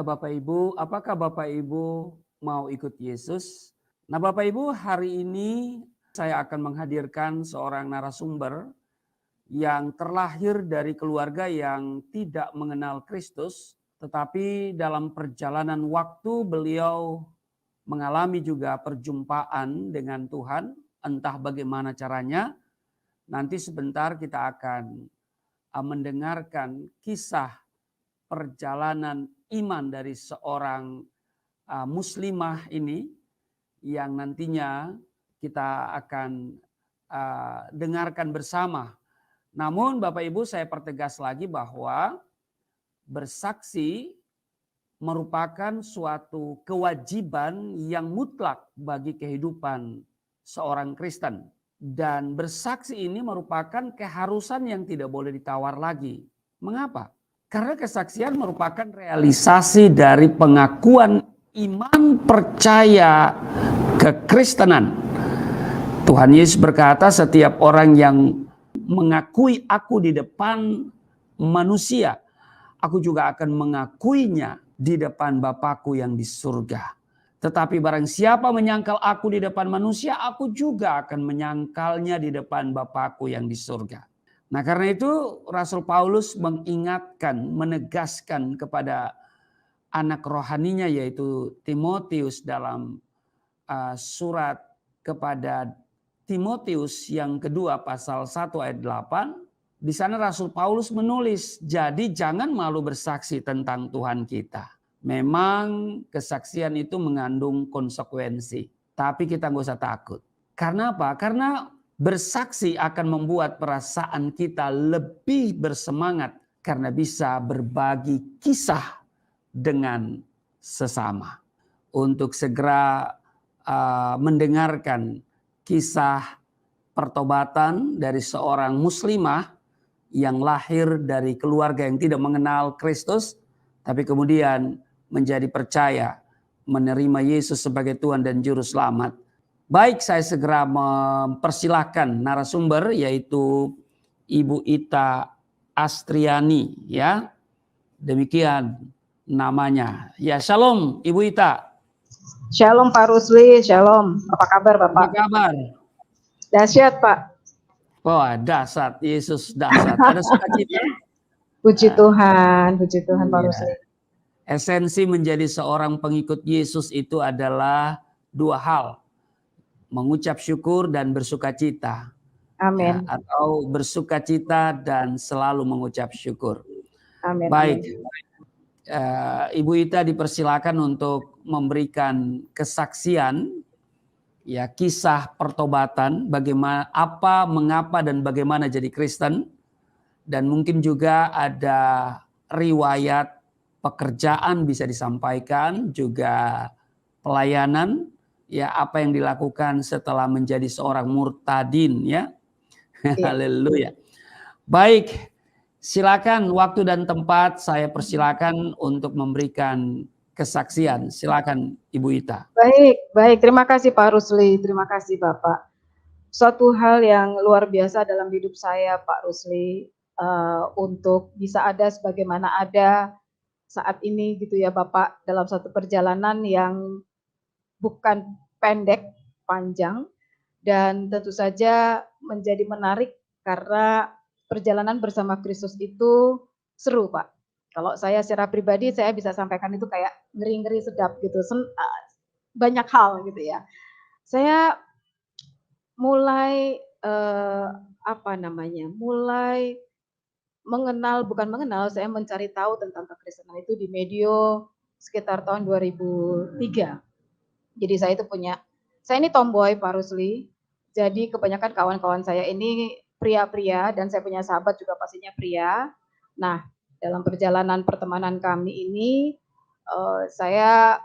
Bapak Ibu? Apakah Bapak Ibu mau ikut Yesus? Nah Bapak Ibu, hari ini saya akan menghadirkan seorang narasumber yang terlahir dari keluarga yang tidak mengenal Kristus, tetapi dalam perjalanan waktu beliau mengalami juga perjumpaan dengan Tuhan, entah bagaimana caranya. Nanti sebentar kita akan mendengarkan kisah perjalanan iman dari seorang muslimah ini yang nantinya kita akan dengarkan bersama. Namun Bapak Ibu, saya pertegas lagi bahwa bersaksi merupakan suatu kewajiban yang mutlak bagi kehidupan seorang Kristen. Dan bersaksi ini merupakan keharusan yang tidak boleh ditawar lagi. Mengapa? Karena kesaksian merupakan realisasi dari pengakuan iman percaya kekristenan. Tuhan Yesus berkata, setiap orang yang mengakui aku di depan manusia, aku juga akan mengakuinya di depan Bapakku yang di surga. Tetapi barang siapa menyangkal aku di depan manusia, aku juga akan menyangkalnya di depan Bapakku yang di surga. Nah karena itu Rasul Paulus mengingatkan, menegaskan kepada anak rohaninya yaitu Timotius dalam surat kepada Timotius yang kedua pasal 1 ayat 8. Di sana Rasul Paulus menulis, jadi jangan malu bersaksi tentang Tuhan kita. Memang kesaksian itu mengandung konsekuensi. Tapi kita nggak usah takut. Karena apa? Karena bersaksi akan membuat perasaan kita lebih bersemangat. Karena bisa berbagi kisah dengan sesama. Untuk segera mendengarkan kisah pertobatan dari seorang muslimah yang lahir dari keluarga yang tidak mengenal Kristus. Tapi kemudian menjadi percaya, menerima Yesus sebagai Tuhan dan Juru Selamat. Baik, saya segera mempersilahkan narasumber yaitu Ibu Ita Astriani, ya. Demikian namanya. Ya, shalom Ibu Ita. Shalom Pak Rusli, shalom. Apa kabar Bapak? Apa kabar? Dahsyat Pak. Wah, dahsyat, Yesus dahsyat. Ada sukacita? Puji Tuhan Pak Rusli. Esensi menjadi seorang pengikut Yesus itu adalah dua hal. Mengucap syukur dan bersukacita. Amin. Ya, atau bersukacita dan selalu mengucap syukur. Amin. Baik. Amin. Ibu Ita dipersilakan untuk memberikan kesaksian, ya, kisah pertobatan, bagaimana, apa, mengapa dan bagaimana jadi Kristen, dan mungkin juga ada riwayat pekerjaan bisa disampaikan, juga pelayanan, ya, apa yang dilakukan setelah menjadi seorang murtadin, ya. Haleluya. Baik, silakan waktu dan tempat saya persilakan untuk memberikan kesaksian. Silakan Ibu Ita. Baik. Terima kasih Pak Rusli, terima kasih Bapak. Suatu hal yang luar biasa dalam hidup saya Pak Rusli, untuk bisa ada sebagaimana ada saat ini gitu ya Bapak, dalam satu perjalanan yang bukan pendek, panjang, dan tentu saja menjadi menarik karena perjalanan bersama Kristus itu seru Pak. Kalau saya secara pribadi saya bisa sampaikan itu kayak ngeri-ngeri sedap gitu, banyak hal gitu ya. Saya mulai mulai bukan mengenal, saya mencari tahu tentang kekristenan itu di medio sekitar tahun 2003. Jadi saya ini tomboy Pak Rusli, jadi kebanyakan kawan-kawan saya ini pria-pria dan saya punya sahabat juga pastinya pria. Nah, dalam perjalanan pertemanan kami ini, saya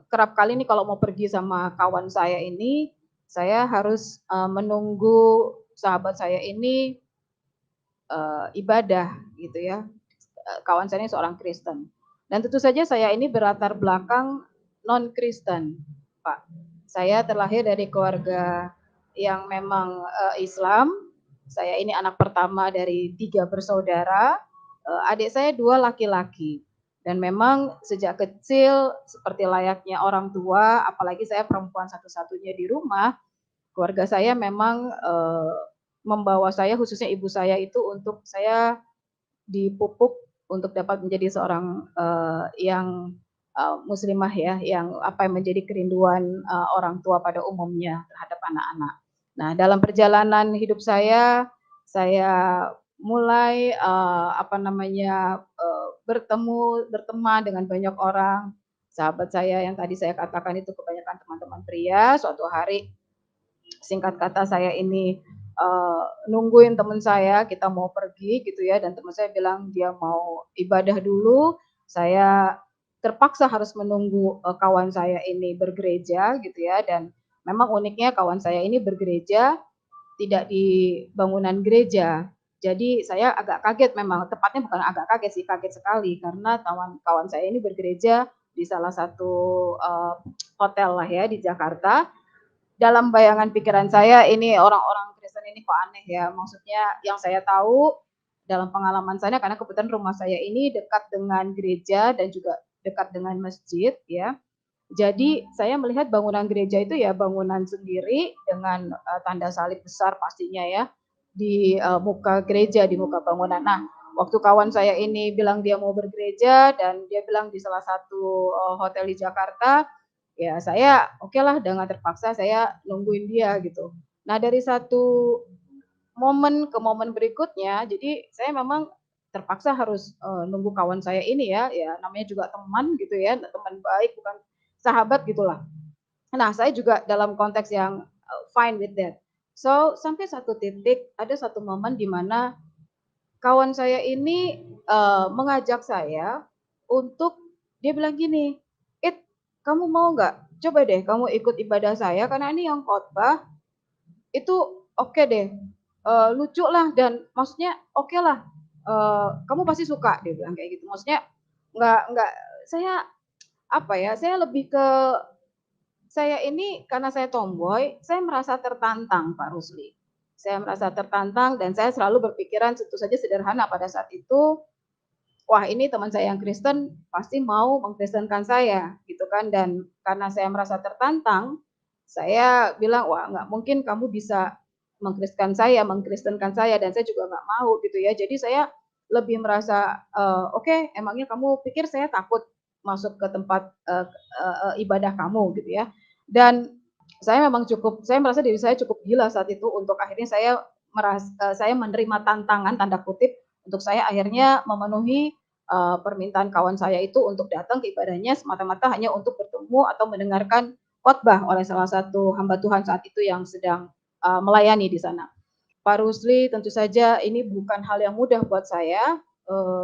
kerap kali nih kalau mau pergi sama kawan saya ini, saya harus menunggu sahabat saya ini ibadah gitu ya. Kawan saya ini seorang Kristen. Dan tentu saja saya ini berlatar belakang non-Kristen, Pak. Saya terlahir dari keluarga yang memang Islam. Saya ini anak pertama dari 3 bersaudara. Adik saya 2 laki-laki. Dan memang sejak kecil seperti layaknya orang tua, apalagi saya perempuan satu-satunya di rumah, keluarga saya memang, membawa saya, khususnya ibu saya itu untuk saya dipupuk untuk dapat menjadi seorang, yang, muslimah ya, yang apa yang menjadi kerinduan, orang tua pada umumnya terhadap anak-anak. Nah, dalam perjalanan hidup saya mulai, apa namanya, berteman dengan banyak orang. Sahabat saya yang tadi saya katakan itu kebanyakan teman-teman pria, suatu hari singkat kata saya ini, nungguin teman saya, kita mau pergi gitu ya, dan teman saya bilang dia mau ibadah dulu, saya terpaksa harus menunggu, kawan saya ini bergereja gitu ya, dan memang uniknya kawan saya ini bergereja tidak di bangunan gereja. Jadi saya agak kaget memang, tepatnya bukan agak kaget sih, kaget sekali karena kawan saya ini bergereja di salah satu, hotel lah ya di Jakarta. Dalam bayangan pikiran saya ini orang-orang Kristen ini kok aneh ya, maksudnya yang saya tahu dalam pengalaman saya karena kebetulan rumah saya ini dekat dengan gereja dan juga dekat dengan masjid ya. Jadi saya melihat bangunan gereja itu ya bangunan sendiri dengan, tanda salib besar pastinya ya, di, muka gereja, di muka bangunan. Nah, waktu kawan saya ini bilang dia mau bergereja dan dia bilang di salah satu, hotel di Jakarta, ya saya okelah dengan terpaksa saya nungguin dia gitu. Nah, dari satu momen ke momen berikutnya, jadi saya memang terpaksa harus, nunggu kawan saya ini ya, ya namanya juga teman gitu ya, teman baik bukan sahabat gitulah. Nah, saya juga dalam konteks yang, fine with that. So, sampai satu titik ada satu momen di mana kawan saya ini, mengajak saya untuk dia bilang gini, "It, kamu mau nggak? Coba deh kamu ikut ibadah saya karena ini yang khotbah itu oke deh, lucu lah dan maksudnya okelah, kamu pasti suka," dia bilang kayak gitu. Maksudnya nggak saya apa ya, saya lebih ke saya ini karena saya tomboy, saya merasa tertantang Pak Rusli. Saya merasa tertantang dan saya selalu berpikiran tentu saja sederhana pada saat itu, wah ini teman saya yang Kristen pasti mau mengkristenkan saya gitu kan dan karena saya merasa tertantang, saya bilang, "Wah nggak mungkin kamu bisa mengkristenkan saya dan saya juga nggak mau," gitu ya. Jadi saya lebih merasa, "Oke, emangnya kamu pikir saya takut masuk ke tempat, ibadah kamu?" Gitu ya. Dan saya merasa diri saya cukup gila saat itu untuk akhirnya saya menerima "tantangan" tanda kutip untuk saya akhirnya memenuhi, permintaan kawan saya itu untuk datang ke ibadahnya semata-mata hanya untuk bertemu atau mendengarkan khotbah oleh salah satu hamba Tuhan saat itu yang sedang, melayani di sana. Pak Rusli, tentu saja ini bukan hal yang mudah buat saya.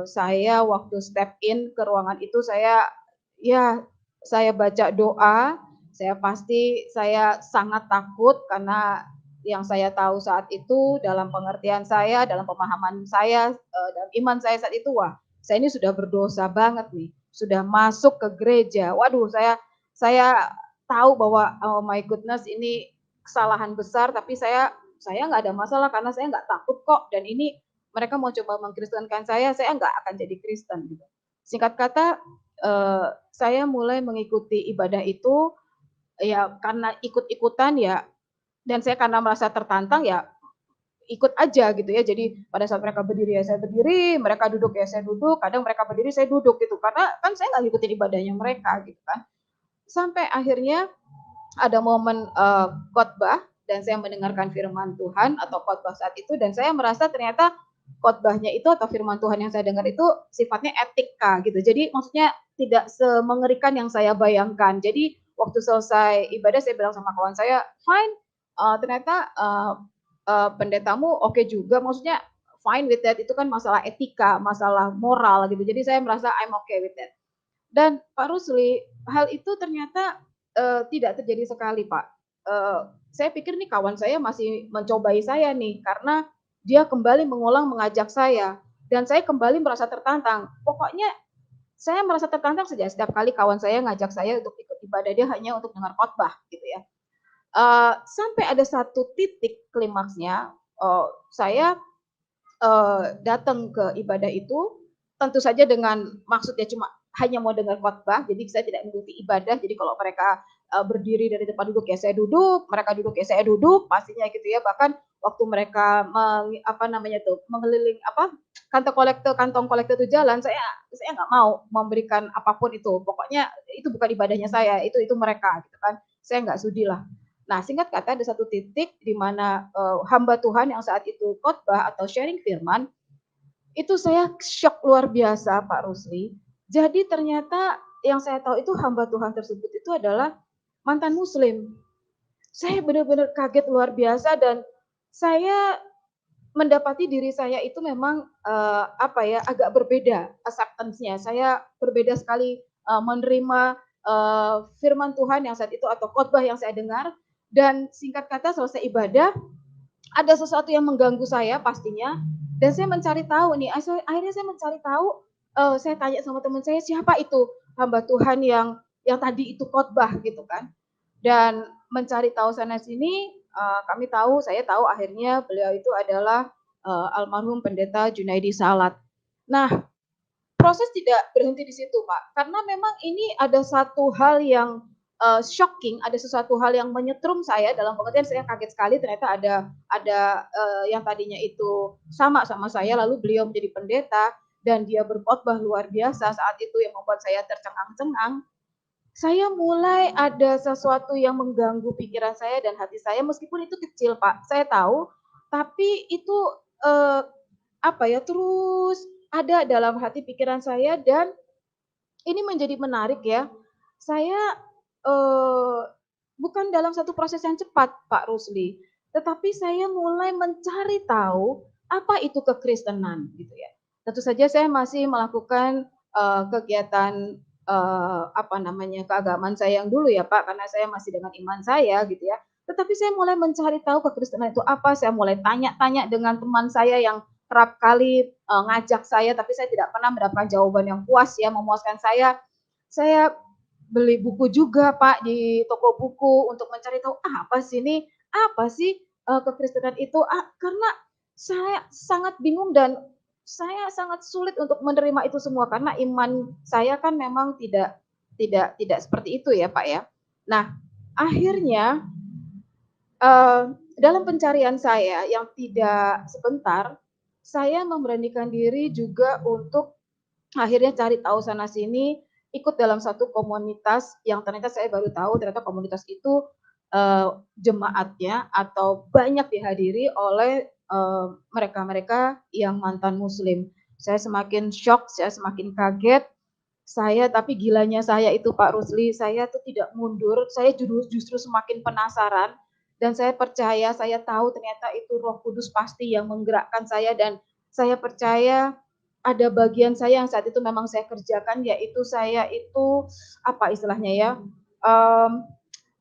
Saya waktu step in ke ruangan itu ya saya baca doa, saya sangat takut karena yang saya tahu saat itu dalam pengertian saya, dalam pemahaman saya, dalam iman saya saat itu, wah saya ini sudah berdosa banget nih, sudah masuk ke gereja. Waduh saya tahu bahwa, oh my goodness ini kesalahan besar tapi saya nggak ada masalah karena saya nggak takut kok dan ini mereka mau coba mengkristenkan saya nggak akan jadi Kristen gitu. Singkat kata, saya mulai mengikuti ibadah itu ya karena ikut-ikutan ya dan saya karena merasa tertantang ya ikut aja gitu ya. Jadi pada saat mereka berdiri ya saya berdiri, mereka duduk ya saya duduk, kadang mereka berdiri saya duduk gitu. Karena kan saya nggak ngikutin ibadahnya mereka gitu kan. Sampai akhirnya ada momen, khotbah dan saya mendengarkan firman Tuhan atau khotbah saat itu dan saya merasa ternyata khotbahnya itu atau firman Tuhan yang saya dengar itu sifatnya etika gitu. Jadi maksudnya tidak semengerikan yang saya bayangkan. Jadi waktu selesai ibadah saya bilang sama kawan saya, "Fine, ternyata, pendetamu oke juga." Maksudnya fine with that, itu kan masalah etika, masalah moral gitu. Jadi saya merasa I'm okay with that. Dan Pak Rusli, hal itu ternyata, tidak terjadi sekali, Pak. Saya pikir nih kawan saya masih mencobai saya nih, karena dia kembali mengulang mengajak saya, dan saya kembali merasa tertantang. Pokoknya saya merasa tertantang saja setiap kali kawan saya ngajak saya untuk ikut ibadah dia hanya untuk dengar khotbah gitu ya. Sampai ada satu titik klimaksnya, saya datang ke ibadah itu, tentu saja dengan maksud ya cuma hanya mau dengar khotbah, jadi saya tidak mengikuti ibadah. Jadi kalau mereka berdiri dari tempat duduk ya saya duduk, mereka duduk ya saya duduk, pastinya gitu ya. Bahkan waktu mereka mengeliling kantong kolektor itu jalan, saya nggak mau memberikan apapun itu. Pokoknya itu bukan ibadahnya saya, itu mereka gitu kan. Saya nggak sudi lah. Nah, singkat kata ada satu titik di mana hamba Tuhan yang saat itu khotbah atau sharing firman, itu saya syok luar biasa Pak Rusli. Jadi ternyata yang saya tahu itu hamba Tuhan tersebut itu adalah mantan muslim. Saya benar-benar kaget luar biasa dan saya mendapati diri saya itu memang agak berbeda acceptance-nya. Saya berbeda sekali menerima firman Tuhan yang saat itu atau khotbah yang saya dengar dan singkat kata selesai ibadah ada sesuatu yang mengganggu saya pastinya dan saya mencari tahu nih, akhirnya saya mencari tahu, saya tanya sama teman saya, siapa itu hamba Tuhan yang tadi itu khotbah gitu kan. Dan mencari tahu sana sini, saya tahu akhirnya beliau itu adalah almarhum pendeta Junaidi Salat. Nah, proses tidak berhenti di situ, Pak. Karena memang ini ada satu hal yang shocking, ada sesuatu hal yang menyetrum saya dalam pengertian saya kaget sekali ternyata ada yang tadinya itu sama saya lalu beliau menjadi pendeta dan dia berkhotbah luar biasa saat itu yang membuat saya tercengang-cengang. Saya mulai ada sesuatu yang mengganggu pikiran saya dan hati saya meskipun itu kecil, Pak. Saya tahu, tapi itu eh, terus ada dalam hati pikiran saya dan ini menjadi menarik ya. Saya eh, bukan dalam satu proses yang cepat, Pak Rusli, tetapi saya mulai mencari tahu apa itu kekristenan, gitu ya. Tentu saja saya masih melakukan kegiatan keagamaan saya yang dulu ya Pak, karena saya masih dengan iman saya gitu ya. Tetapi saya mulai mencari tahu kekristenan itu apa, saya mulai tanya-tanya dengan teman saya yang kerap kali ngajak saya, tapi saya tidak pernah mendapatkan jawaban yang puas ya, memuaskan saya. Saya beli buku juga Pak di toko buku untuk mencari tahu apa sih ini, apa sih kekristenan itu? Karena saya sangat bingung dan saya sangat sulit untuk menerima itu semua karena iman saya kan memang tidak seperti itu ya Pak ya. Nah, akhirnya dalam pencarian saya yang tidak sebentar, saya memberanikan diri juga untuk akhirnya cari tahu sana sini, ikut dalam satu komunitas yang ternyata saya baru tahu ternyata komunitas itu jemaatnya atau banyak dihadiri oleh mereka-mereka yang mantan muslim. Saya semakin shock, saya semakin kaget. Tapi gilanya saya itu Pak Rusli, saya tuh tidak mundur, saya justru semakin penasaran dan saya percaya, saya tahu ternyata itu Roh Kudus pasti yang menggerakkan saya dan saya percaya ada bagian saya yang saat itu memang saya kerjakan yaitu saya itu apa istilahnya ya,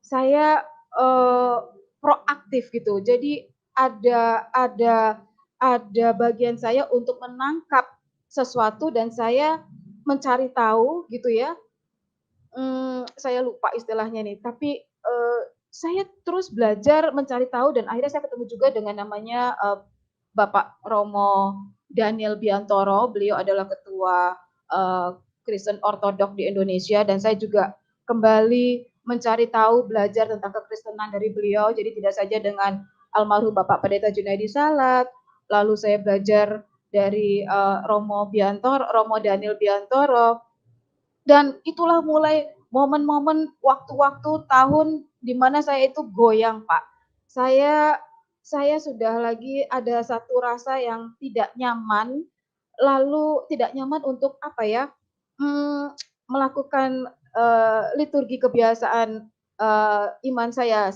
saya proaktif gitu. Jadi ada bagian saya untuk menangkap sesuatu dan saya mencari tahu gitu ya. Saya lupa istilahnya nih, tapi saya terus belajar mencari tahu dan akhirnya saya ketemu juga dengan namanya Bapak Romo Daniel Biantoro. Beliau adalah ketua Kristen Ortodok di Indonesia dan saya juga kembali mencari tahu belajar tentang kekristenan dari beliau. Jadi tidak saja dengan almarhum Bapak Pendeta Junaidi Salat, lalu saya belajar dari Romo Daniel Biantoro, dan itulah mulai momen-momen waktu-waktu tahun di mana saya itu goyang, Pak. Saya sudah lagi ada satu rasa yang tidak nyaman, lalu tidak nyaman untuk melakukan liturgi kebiasaan iman saya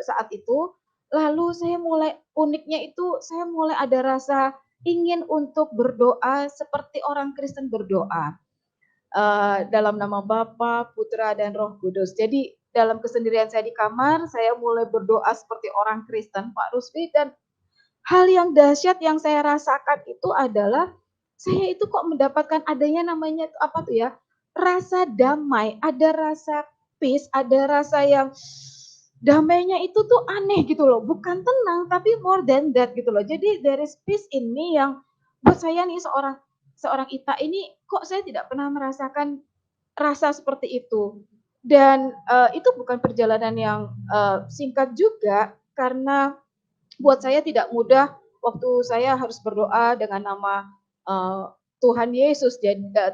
saat itu. Lalu saya mulai uniknya itu saya mulai ada rasa ingin untuk berdoa seperti orang Kristen berdoa dalam nama Bapa, Putra, dan Roh Kudus. Jadi dalam kesendirian saya di kamar, saya mulai berdoa seperti orang Kristen, Pak Rusli, dan hal yang dahsyat yang saya rasakan itu adalah saya itu kok mendapatkan adanya namanya apa tuh ya, rasa damai, ada rasa peace, ada rasa yang damainya itu tuh aneh gitu loh, bukan tenang tapi more than that gitu loh. Jadi there is peace ini yang buat saya nih seorang Ita ini kok saya tidak pernah merasakan rasa seperti itu. Dan, itu bukan perjalanan yang, singkat juga, karena buat saya tidak mudah waktu saya harus berdoa dengan nama, eee, Tuhan Yesus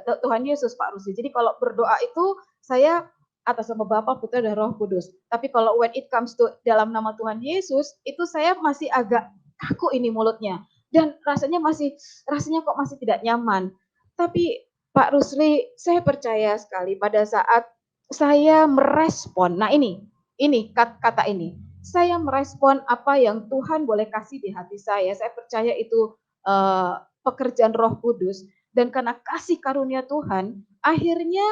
Tuhan Yesus, Pak Rusdi. Jadi kalau berdoa itu saya atas nama Bapa, Putra, dan Roh Kudus. Tapi kalau when it comes to dalam nama Tuhan Yesus, itu saya masih agak kaku ini mulutnya dan rasanya kok masih tidak nyaman. Tapi Pak Rusli, saya percaya sekali pada saat saya merespon, nah ini kata ini, saya merespon apa yang Tuhan boleh kasih di hati saya. Saya percaya itu pekerjaan Roh Kudus dan karena kasih karunia Tuhan, akhirnya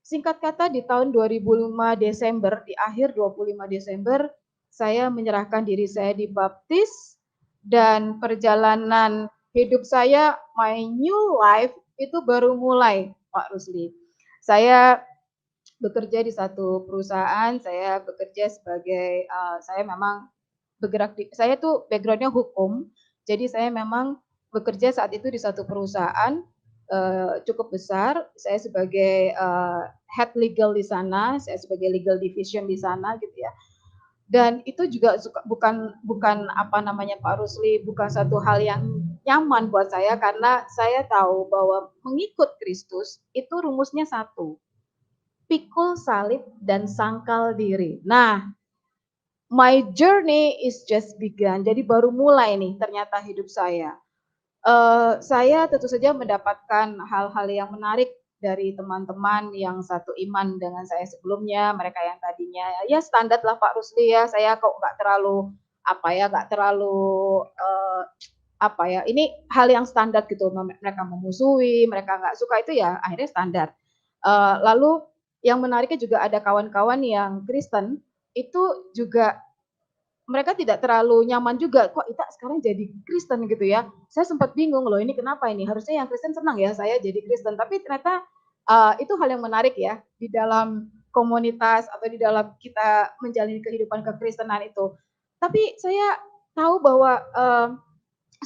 singkat kata di tahun 2005 Desember, di akhir 25 Desember, saya menyerahkan diri saya dibaptis dan perjalanan hidup saya, my new life itu baru mulai, Pak Rusli. Saya bekerja di satu perusahaan, saya bekerja sebagai, saya memang saya tuh background-nya hukum, jadi saya memang bekerja saat itu di satu perusahaan, cukup besar, saya sebagai, head legal di sana, saya sebagai legal division di sana gitu ya. Dan itu juga bukan bukan apa namanya Pak Rusli, bukan satu hal yang nyaman buat saya karena saya tahu bahwa mengikut Kristus itu rumusnya satu, pikul salib dan sangkal diri. Nah, my journey is just begun. Jadi baru mulai nih ternyata hidup saya. Saya tentu saja mendapatkan hal-hal yang menarik dari teman-teman yang satu iman dengan saya sebelumnya, mereka yang tadinya ya standar lah Pak Rusli ya, saya kok nggak terlalu apa ya, nggak terlalu apa ya, ini hal yang standar gitu, mereka memusuhi, mereka nggak suka itu ya akhirnya standar. Lalu yang menariknya juga ada kawan-kawan yang Kristen, itu juga mereka tidak terlalu nyaman juga, kok Ita sekarang jadi Kristen gitu ya. Saya sempat bingung loh ini kenapa ini, harusnya yang Kristen senang ya saya jadi Kristen, tapi ternyata, itu hal yang menarik ya, di dalam komunitas atau di dalam kita menjalani kehidupan kekristenan itu. Tapi saya tahu bahwa,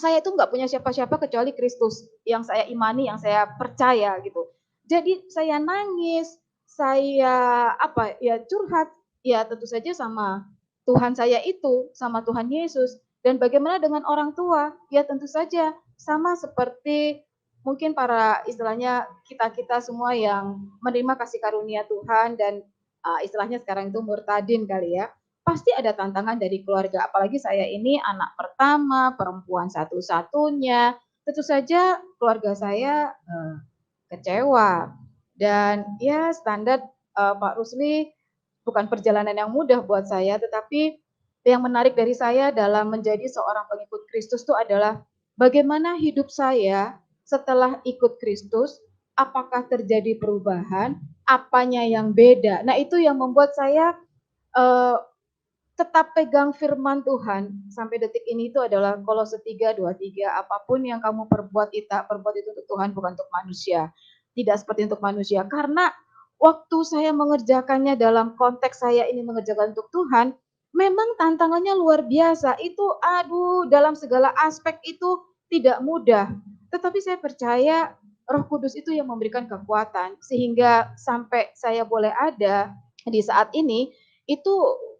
saya itu nggak punya siapa-siapa kecuali Kristus yang saya imani, yang saya percaya gitu. Jadi saya nangis, saya apa ya curhat, ya tentu saja sama Tuhan saya itu, sama Tuhan Yesus. Dan bagaimana dengan orang tua? Ya tentu saja sama seperti mungkin para istilahnya kita-kita semua yang menerima kasih karunia Tuhan dan istilahnya sekarang itu murtadin kali ya. Pasti ada tantangan dari keluarga, apalagi saya ini anak pertama, perempuan satu-satunya, tentu saja keluarga saya, kecewa dan ya standar, Pak Rusli, bukan perjalanan yang mudah buat saya, tetapi yang menarik dari saya dalam menjadi seorang pengikut Kristus itu adalah bagaimana hidup saya setelah ikut Kristus, apakah terjadi perubahan, apanya yang beda. Nah itu yang membuat saya, eee, tetap pegang firman Tuhan sampai detik ini itu adalah Kolose 3:23, apapun yang kamu perbuat perbuat itu untuk Tuhan bukan untuk manusia. Tidak seperti untuk manusia. Karena waktu saya mengerjakannya dalam konteks saya ini mengerjakan untuk Tuhan, memang tantangannya luar biasa. Itu aduh dalam segala aspek itu tidak mudah. Tetapi saya percaya Roh Kudus itu yang memberikan kekuatan sehingga sampai saya boleh ada di saat ini itu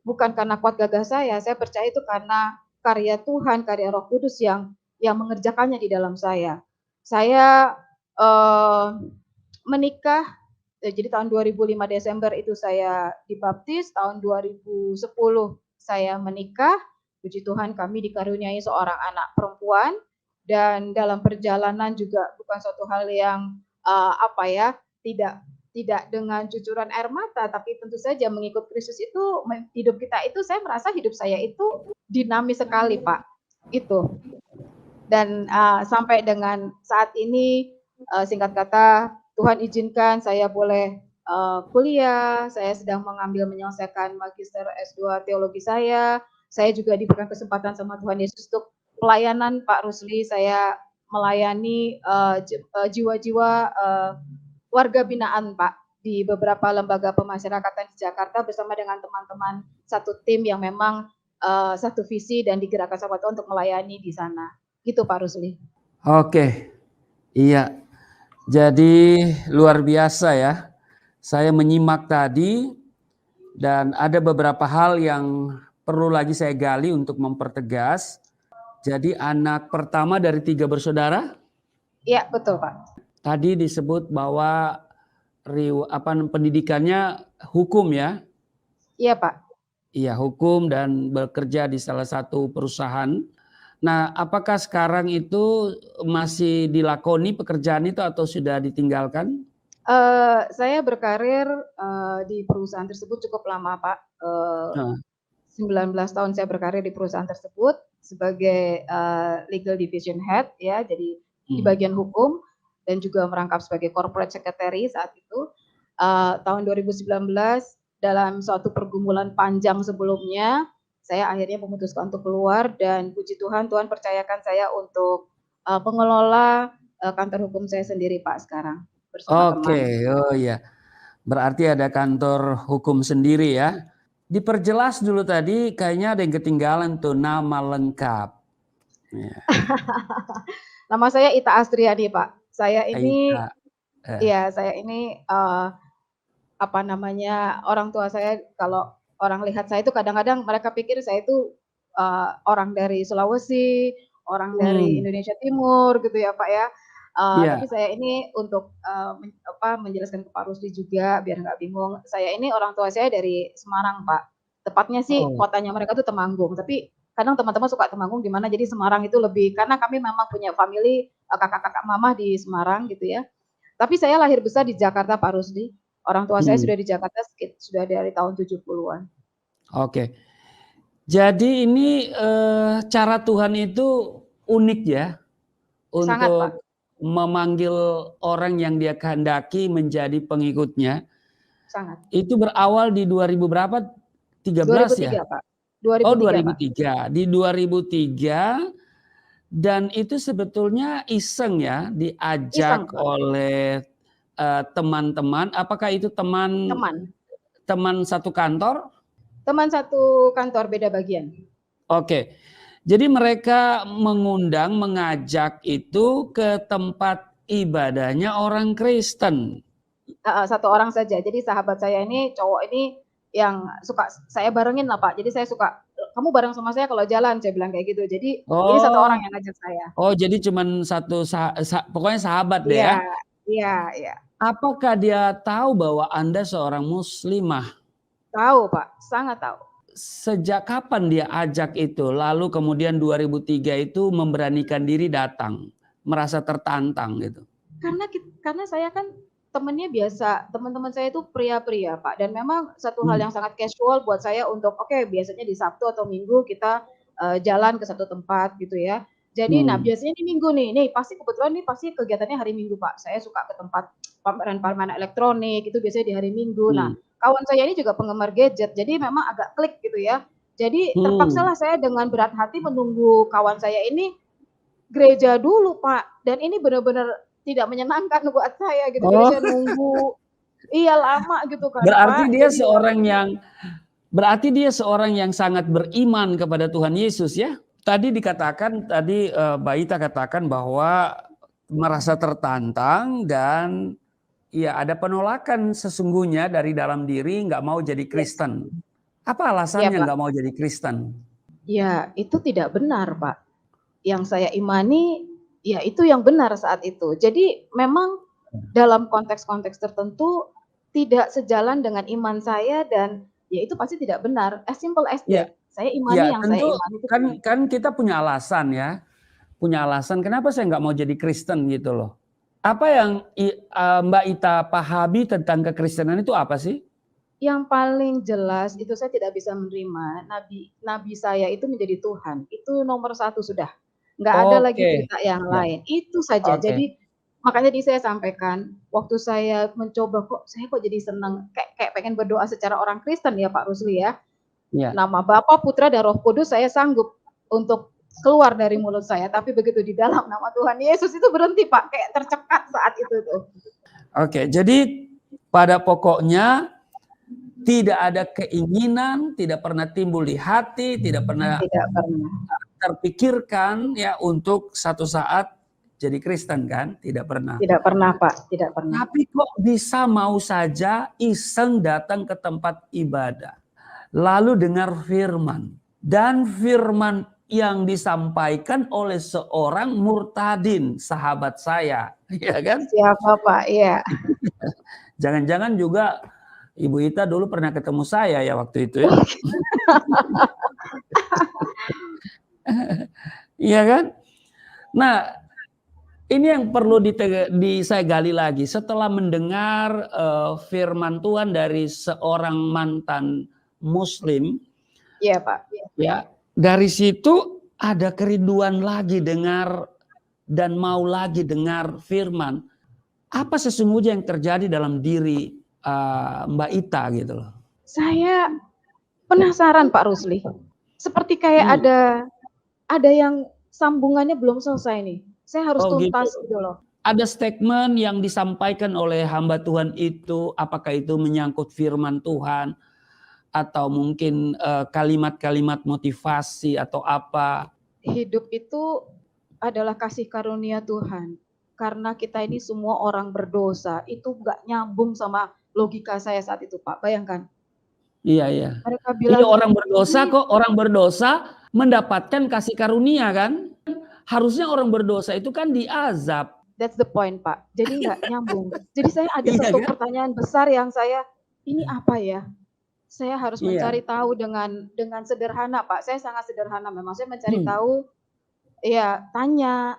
bukan karena kuat gagah saya percaya itu karena karya Tuhan, karya Roh Kudus yang mengerjakannya di dalam saya. Saya, menikah, jadi tahun 2005 Desember itu saya dibaptis, tahun 2010 saya menikah, puji Tuhan kami dikaruniai seorang anak perempuan, dan dalam perjalanan juga bukan suatu hal yang, apa ya, tidak tidak dengan cucuran air mata, tapi tentu saja mengikut Kristus itu, hidup kita itu saya merasa hidup saya itu dinamis sekali, Pak, itu. Dan, sampai dengan saat ini, singkat kata Tuhan izinkan saya boleh, kuliah, saya sedang menyelesaikan magister S2 teologi saya juga diberikan kesempatan sama Tuhan Yesus untuk pelayanan Pak Rusli, saya melayani, jiwa-jiwa, warga binaan Pak, di beberapa lembaga pemasyarakatan di Jakarta bersama dengan teman-teman satu tim yang memang, satu visi dan digerakkan sama Tuhan untuk melayani di sana. Gitu Pak Rusli. Oke, iya. Jadi luar biasa ya. Saya menyimak tadi dan ada beberapa hal yang perlu lagi saya gali untuk mempertegas. Jadi anak pertama dari 3 bersaudara? Iya, betul Pak. Tadi disebut bahwa pendidikannya hukum ya? Iya Pak. Iya, hukum dan bekerja di salah satu perusahaan. Nah, apakah sekarang itu masih dilakoni pekerjaan itu atau sudah ditinggalkan? Saya berkarir di perusahaan tersebut cukup lama Pak. Nah, 19 tahun saya berkarir di perusahaan tersebut sebagai legal division head ya, jadi di bagian hukum dan juga merangkap sebagai corporate secretary saat itu. Tahun 2019 dalam suatu pergumulan panjang sebelumnya, saya akhirnya memutuskan untuk keluar dan puji Tuhan, Tuhan percayakan saya untuk mengelola kantor hukum saya sendiri Pak sekarang bersama teman. oh iya. Berarti ada kantor hukum sendiri ya. Diperjelas dulu tadi, kayaknya ada yang ketinggalan tuh nama lengkap. Ya. Nama saya Ita Astriani Pak. Saya ini, Aita. ya saya ini orang tua saya kalau orang lihat saya itu kadang-kadang mereka pikir saya itu orang dari Sulawesi, orang dari Indonesia Timur gitu ya Pak ya. Tapi saya ini untuk menjelaskan ke Pak Rusdi juga biar nggak bingung. Saya ini orang tua saya dari Semarang Pak. Tepatnya sih kotanya mereka tuh Temanggung. Tapi kadang teman-teman suka Temanggung di mana, jadi Semarang itu lebih, karena kami memang punya family kakak-kakak mama di Semarang gitu ya. Tapi saya lahir besar di Jakarta Pak Rusdi. Orang tua saya sudah di Jakarta sudah dari tahun 70-an. Oke. Jadi ini cara Tuhan itu unik ya. Sangat, Untuk Pak. memanggil orang yang dia kehendaki menjadi pengikutnya. Sangat. Itu berawal di 2000 berapa? 13 2003, ya? Pak. 2003, oh 2003. Pak. Di 2003 dan itu sebetulnya iseng ya, diajak Iseng, oleh teman-teman. Apakah itu teman satu kantor? Teman satu kantor, beda bagian. Oke. Jadi mereka mengajak itu ke tempat ibadahnya orang Kristen. Satu orang saja. Jadi sahabat saya ini, cowok ini yang suka saya barengin lah Pak. Jadi saya suka, kamu bareng sama saya kalau jalan, saya bilang kayak gitu. Jadi ini satu orang yang ngajak saya. Oh, jadi cuman satu, pokoknya sahabat deh ya? Iya. Apakah dia tahu bahwa Anda seorang muslimah? Tahu Pak, sangat tahu. Sejak kapan dia ajak itu? Lalu kemudian 2003 itu memberanikan diri datang, merasa tertantang gitu. Karena saya kan temennya biasa, teman-teman saya itu pria-pria Pak, dan memang satu hal yang sangat casual buat saya untuk biasanya di Sabtu atau Minggu kita jalan ke satu tempat gitu ya. Jadi biasanya di Minggu nih pasti kebetulan pasti kegiatannya hari Minggu Pak. Saya suka ke tempat pameran-pameran elektronik itu biasanya di hari Minggu. Nah, kawan saya ini juga penggemar gadget, jadi memang agak klik gitu ya. Jadi terpaksalah saya dengan berat hati menunggu kawan saya ini gereja dulu Pak, dan ini benar-benar tidak menyenangkan buat saya gitu. Jadi saya nunggu, lama gitu kan. Berarti Pak. dia seorang yang sangat beriman kepada Tuhan Yesus ya. Tadi Mbak Ita katakan bahwa merasa tertantang dan ya ada penolakan sesungguhnya dari dalam diri, nggak mau jadi Kristen. Apa alasannya nggak mau jadi Kristen? Ya itu tidak benar Pak. Yang saya imani ya itu yang benar saat itu. Jadi memang dalam konteks-konteks tertentu tidak sejalan dengan iman saya dan ya itu pasti tidak benar. As simple as that. Saya imani yang tentu, saya imani itu kan kita punya alasan ya. Punya alasan kenapa saya nggak mau jadi Kristen gitu loh. Apa yang Mbak Ita pahami tentang kekristenan itu apa sih? Yang paling jelas itu saya tidak bisa menerima nabi saya itu menjadi Tuhan. Itu nomor 1 sudah. Nggak ada lagi cerita yang lain. Itu saja. Jadi makanya tadi saya sampaikan, waktu saya mencoba saya jadi senang, kayak pengen berdoa secara orang Kristen ya Pak Rusli ya. Nama Bapa, Putra, dan Roh Kudus saya sanggup untuk keluar dari mulut saya, tapi begitu di dalam nama Tuhan Yesus itu berhenti Pak, kayak tercekat saat itu tuh. Oke, jadi pada pokoknya tidak ada keinginan, tidak pernah timbul di hati, tidak pernah terpikirkan ya untuk satu saat jadi Kristen kan? Tidak pernah. Tidak pernah, Pak, tidak pernah. Tapi kok bisa mau saja iseng datang ke tempat ibadah. Lalu dengar firman. Dan firman yang disampaikan oleh seorang murtadin, sahabat saya. Ya kan? Siapa, Pak? Iya. Jangan-jangan juga Ibu Ita dulu pernah ketemu saya ya waktu itu ya. Iya kan? Nah, ini yang perlu saya gali lagi. Setelah mendengar firman Tuhan dari seorang mantan Muslim, Iya, Pak. ya, dari situ ada kerinduan lagi dengar dan mau lagi dengar firman. Apa sesungguhnya yang terjadi dalam diri Mbak Ita gitu loh? Saya penasaran, Pak Rusli. Seperti kayak ada yang sambungannya belum selesai nih. Saya harus tuntas gitu loh. Ada statement yang disampaikan oleh hamba Tuhan itu, apakah itu menyangkut firman Tuhan atau mungkin kalimat-kalimat motivasi atau apa? Hidup itu adalah kasih karunia Tuhan. Karena kita ini semua orang berdosa, itu nggak nyambung sama logika saya saat itu, Pak. Bayangkan. Iya, iya. Mereka bilang, iya, orang berdosa kok, orang berdosa mendapatkan kasih karunia kan? Harusnya orang berdosa itu kan diazab. That's the point, Pak. Jadi nggak nyambung. Jadi saya ada satu pertanyaan besar yang ini apa ya? Saya harus mencari tahu dengan sederhana, Pak. Saya sangat sederhana memang. Saya mencari tahu, ya tanya,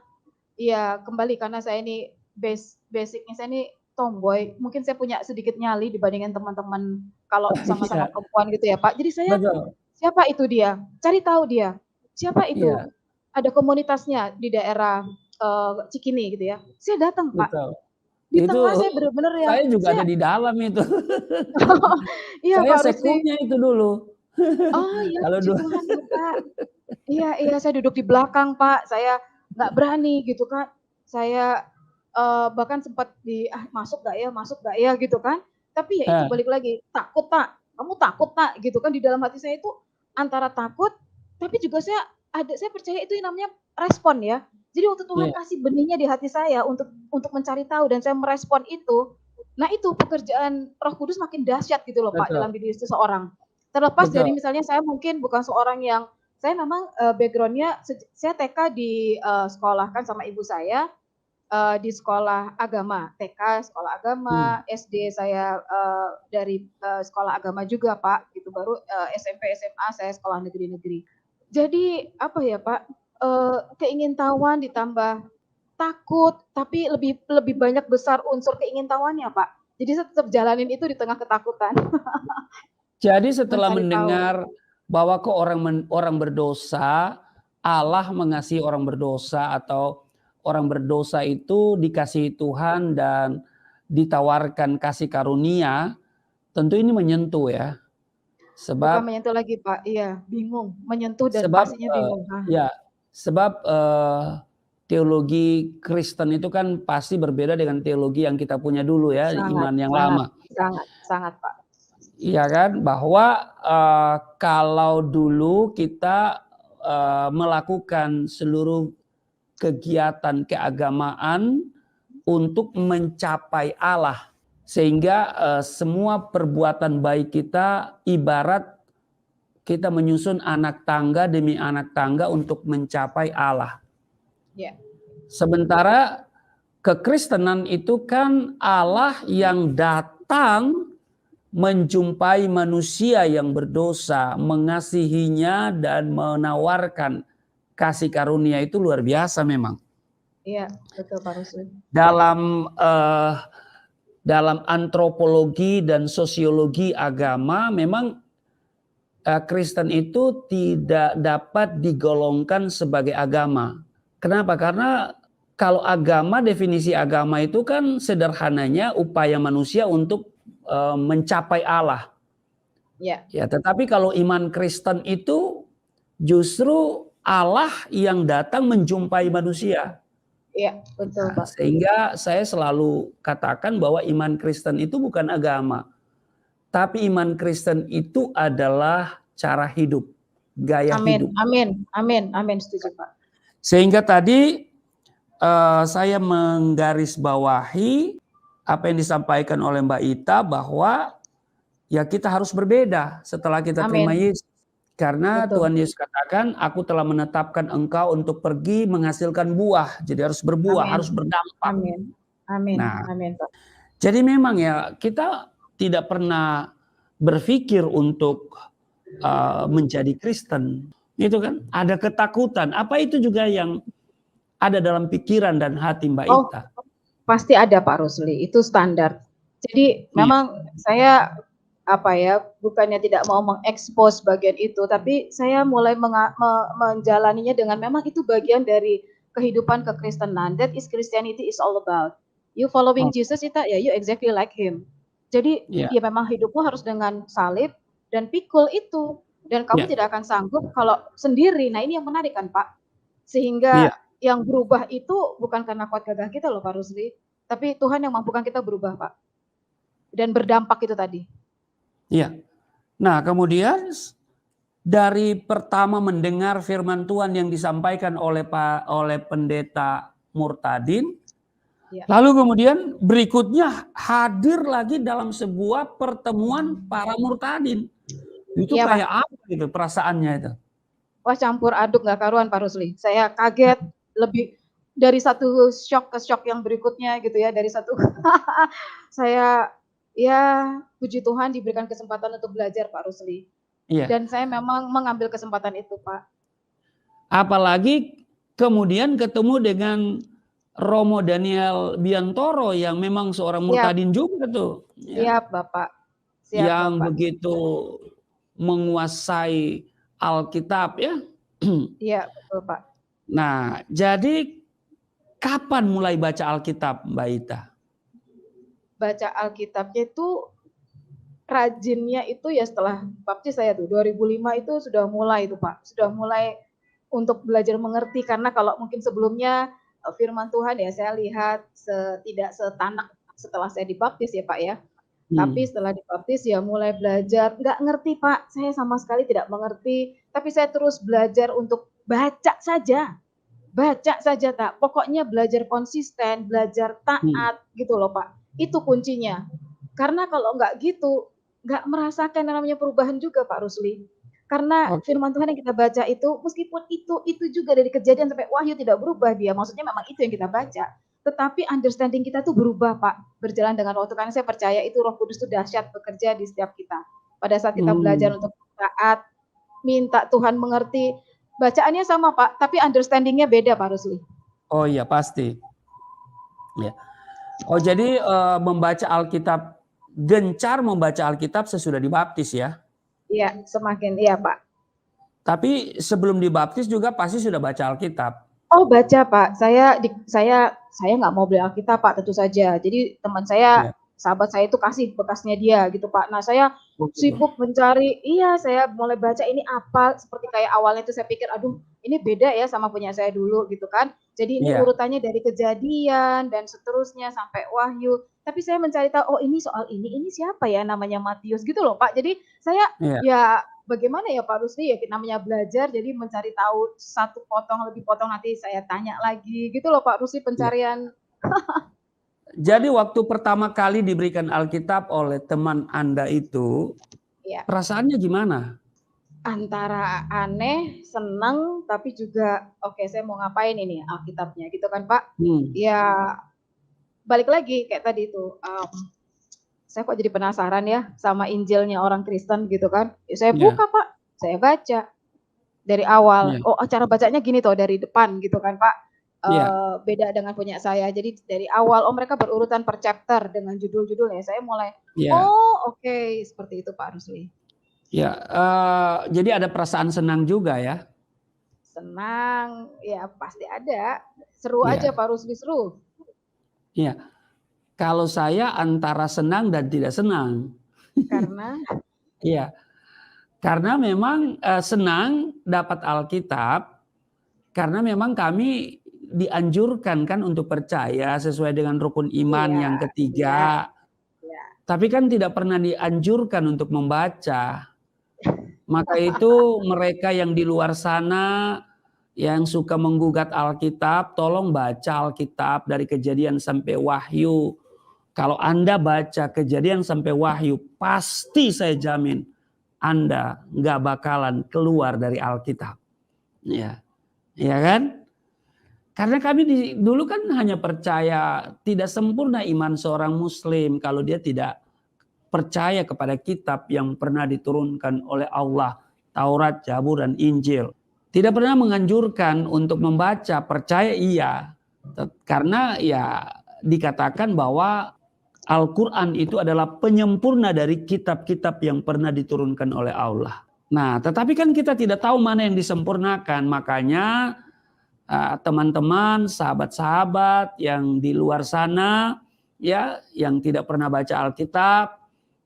ya kembali karena saya ini basicnya saya ini tomboy. Mungkin saya punya sedikit nyali dibandingkan teman-teman kalau sama-sama perempuan gitu ya, Pak. Jadi saya, siapa itu dia? Cari tahu dia. Siapa itu? Ada komunitasnya di daerah Cikini gitu ya. Saya datang, Pak. Di tengah saya benar-benar yang saya juga ada di dalam itu. Iya, saya Pak sekumnya itu dulu. Oh iya, puji Tuhan ya, Pak. Iya, saya duduk di belakang, Pak. Saya nggak berani gitu kan. Saya bahkan sempat masuk gak ya gitu kan. Tapi ya itu balik lagi, takut tak? Kamu takut tak? Gitu kan, di dalam hati saya itu antara takut, tapi juga saya percaya itu yang namanya respon ya. Jadi waktu Tuhan kasih benihnya di hati saya untuk mencari tahu dan saya merespon itu, nah itu pekerjaan Roh Kudus makin dahsyat gitu loh, Pak, dalam diri seseorang. Terlepas dari misalnya saya mungkin bukan seorang yang, saya memang background-nya, saya TK di sekolahkan sama ibu saya di sekolah agama, TK sekolah agama, SD saya dari sekolah agama juga, Pak, gitu, baru SMP, SMA saya sekolah negeri-negeri. Jadi apa ya, Pak, keingintahuan ditambah takut, tapi lebih banyak besar unsur keingintahuannya, Pak. Jadi saya tetap jalanin itu di tengah ketakutan. Jadi setelah mendengar bahwa kok orang berdosa, Allah mengasihi orang berdosa atau orang berdosa itu dikasihi Tuhan dan ditawarkan kasih karunia, tentu ini menyentuh ya. Sebab bukan menyentuh lagi, Pak. Iya, bingung, menyentuh dan pastinya bingung. Ya, sebab teologi Kristen itu kan pasti berbeda dengan teologi yang kita punya dulu ya, iman yang lama. Sangat, Pak. Iya kan, bahwa kalau dulu kita melakukan seluruh kegiatan keagamaan untuk mencapai Allah, sehingga semua perbuatan baik kita ibarat kita menyusun anak tangga demi anak tangga untuk mencapai Allah. Sementara kekristenan itu kan Allah yang datang menjumpai manusia yang berdosa, mengasihinya dan menawarkan kasih karunia, itu luar biasa memang. Iya, betul Pak Rusli. Dalam antropologi dan sosiologi agama memang Kristen itu tidak dapat digolongkan sebagai agama. Kenapa? Karena kalau agama, definisi agama itu kan sederhananya upaya manusia untuk mencapai Allah. Ya, tetapi kalau iman Kristen itu justru Allah yang datang menjumpai manusia. Iya, betul Pak. Sehingga saya selalu katakan bahwa iman Kristen itu bukan agama. Tapi iman Kristen itu adalah cara hidup, gaya hidup. Amin, setuju Pak. Sehingga tadi saya menggarisbawahi apa yang disampaikan oleh Mbak Ita bahwa ya kita harus berbeda setelah kita terima Amin. Yesus. Karena Betul. Tuhan Yesus katakan, aku telah menetapkan engkau untuk pergi menghasilkan buah. Jadi harus berbuah, Amin. harus berdampak. Amin. Amin. Nah, Amin, Pak. jadi memang ya kita tidak pernah berpikir untuk menjadi Kristen. Itu kan ada ketakutan. Apa itu juga yang ada dalam pikiran dan hati Mbak Oh, Ita? pasti ada Pak Rusli, itu standar. Jadi Iya, memang saya bukannya tidak mau mengekspos bagian itu, tapi saya mulai menjalaninya dengan memang itu bagian dari kehidupan kekristenan. That is Christianity is all about. You following oh, Jesus itu ya you exactly like him. Jadi iya, ya memang hidupmu harus dengan salib dan pikul itu. Dan kamu iya, tidak akan sanggup kalau sendiri. Nah ini yang menarik kan Pak. iya, Sehingga yang berubah itu bukan karena kuat gagah kita loh Pak Rusli, tapi Tuhan yang mampukan kita berubah Pak. Dan berdampak itu tadi. iya. Nah, kemudian dari pertama mendengar firman Tuhan yang disampaikan oleh pendeta Murtadin, Ya. lalu kemudian berikutnya hadir lagi dalam sebuah pertemuan para murtadin. Itu Iya, Pak. kayak apa gitu perasaannya itu? Wah campur aduk nggak karuan Pak Rusli. Saya kaget lebih dari satu shock ke shock yang berikutnya gitu ya. Dari satu saya ya puji Tuhan diberikan kesempatan untuk belajar Pak Rusli. Iya. Dan saya memang mengambil kesempatan itu Pak. Apalagi kemudian ketemu dengan Romo Daniel Biantoro yang memang seorang murtadin juga tuh. Ya. Siap Bapak. Siap Yang Bapak. begitu menguasai Alkitab ya. Iya betul Pak. Nah, jadi kapan mulai baca Alkitab Mbak Ita? Baca Alkitabnya itu rajinnya itu ya setelah baptis saya tuh 2005 itu sudah mulai itu Pak. Sudah mulai untuk belajar mengerti karena kalau mungkin sebelumnya firman Tuhan ya saya lihat tidak setanak setelah saya dibaptis ya Pak ya. Tapi setelah dibaptis ya mulai belajar, nggak ngerti Pak, saya sama sekali tidak mengerti, tapi saya terus belajar untuk baca saja tak. Pokoknya belajar konsisten, belajar taat gitu loh Pak. Itu kuncinya. Karena kalau nggak gitu, nggak merasakan yang namanya perubahan juga Pak Rusli. Karena firman Tuhan yang kita baca itu, meskipun itu juga dari Kejadian sampai Wahyu tidak berubah dia, maksudnya memang itu yang kita baca. Tetapi understanding kita tuh berubah Pak, berjalan dengan waktu. Karena saya percaya itu Roh Kudus itu dahsyat bekerja di setiap kita. Pada saat kita belajar untuk taat, minta Tuhan mengerti, bacaannya sama Pak, tapi understanding-nya beda Pak Rusli. Oh iya pasti. Ya. Oh jadi membaca Alkitab, gencar membaca Alkitab sesudah dibaptis ya? Iya, semakin iya Pak. Tapi sebelum dibaptis juga pasti sudah baca Alkitab. Oh baca Pak, saya nggak mau beli Alkitab Pak tentu saja. Jadi teman saya, sahabat saya itu kasih bekasnya dia gitu Pak. Nah saya sibuk mencari, saya mulai baca ini apa, seperti kayak awalnya itu saya pikir, aduh ini beda ya sama punya saya dulu gitu kan. Jadi ini urutannya dari Kejadian dan seterusnya sampai Wahyu. Tapi saya mencari tahu, oh ini soal ini siapa ya namanya Matius gitu loh Pak. Jadi saya ya bagaimana ya Pak Rusli ya namanya belajar jadi mencari tahu satu potong lebih potong nanti saya tanya lagi gitu loh Pak Rusli pencarian. Jadi waktu pertama kali diberikan Alkitab oleh teman Anda itu perasaannya gimana? Antara aneh, senang, tapi juga oke saya mau ngapain ini Alkitabnya gitu kan Pak. Ya balik lagi kayak tadi itu saya kok jadi penasaran ya sama Injilnya orang Kristen gitu kan. Ya, saya buka Pak, saya baca dari awal. Oh cara bacanya gini toh dari depan gitu kan Pak. Beda dengan punya saya. Jadi dari awal, mereka berurutan per chapter dengan judul-judulnya. Saya mulai, oke, seperti itu Pak Rusli. Ya, jadi ada perasaan senang juga ya? Senang, ya pasti ada. Seru aja Pak Rusli, seru. Iya. Kalau saya antara senang dan tidak senang. Karena? Iya. Karena memang senang dapat Alkitab, karena memang kami dianjurkan kan untuk percaya sesuai dengan rukun iman yang ketiga. Tapi kan tidak pernah dianjurkan untuk membaca. Maka itu mereka yang di luar sana yang suka menggugat Alkitab, tolong baca Alkitab dari Kejadian sampai Wahyu. Kalau Anda baca Kejadian sampai Wahyu, pasti saya jamin Anda nggak bakalan keluar dari Alkitab. Ya, ya kan? Karena kami dulu kan hanya percaya tidak sempurna iman seorang Muslim kalau dia tidak percaya kepada kitab yang pernah diturunkan oleh Allah, Taurat, Zabur, dan Injil. Tidak pernah menganjurkan untuk membaca, percaya iya. Karena ya dikatakan bahwa Al-Quran itu adalah penyempurna dari kitab-kitab yang pernah diturunkan oleh Allah. Nah, tetapi kan kita tidak tahu mana yang disempurnakan. Makanya teman-teman, sahabat-sahabat yang di luar sana, ya, yang tidak pernah baca Alkitab,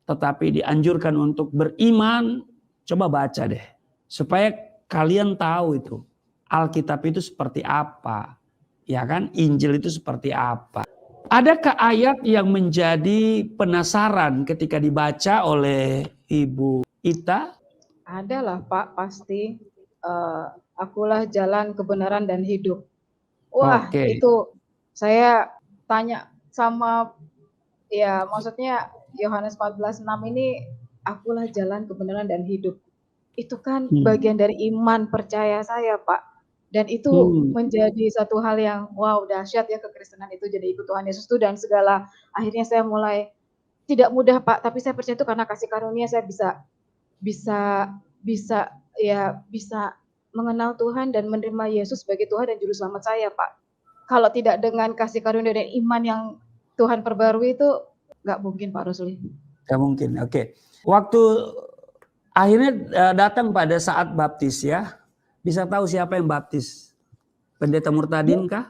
tetapi dianjurkan untuk beriman, coba baca deh. Supaya kalian tahu itu Alkitab itu seperti apa, ya kan? Injil itu seperti apa. Adakah ayat yang menjadi penasaran ketika dibaca oleh Ibu Ita? Ada lah Pak, pasti. Akulah jalan kebenaran dan hidup. Wah, Oke. itu saya tanya sama, ya maksudnya Yohanes 14:6 ini, akulah jalan kebenaran dan hidup. Itu kan bagian dari iman percaya saya, Pak. Dan itu menjadi satu hal yang wow, dahsyat ya, kekristenan itu, jadi ikut Tuhan Yesus itu, dan segala akhirnya saya mulai tidak mudah, Pak, tapi saya percaya itu karena kasih karunia saya bisa bisa mengenal Tuhan dan menerima Yesus sebagai Tuhan dan juru selamat saya, Pak. Kalau tidak dengan kasih karunia dan iman yang Tuhan perbarui itu nggak mungkin, Pak Rusli. Nggak mungkin, oke. Waktu akhirnya datang pada saat baptis ya. Bisa tahu siapa yang baptis? Pendeta Murtadin kah?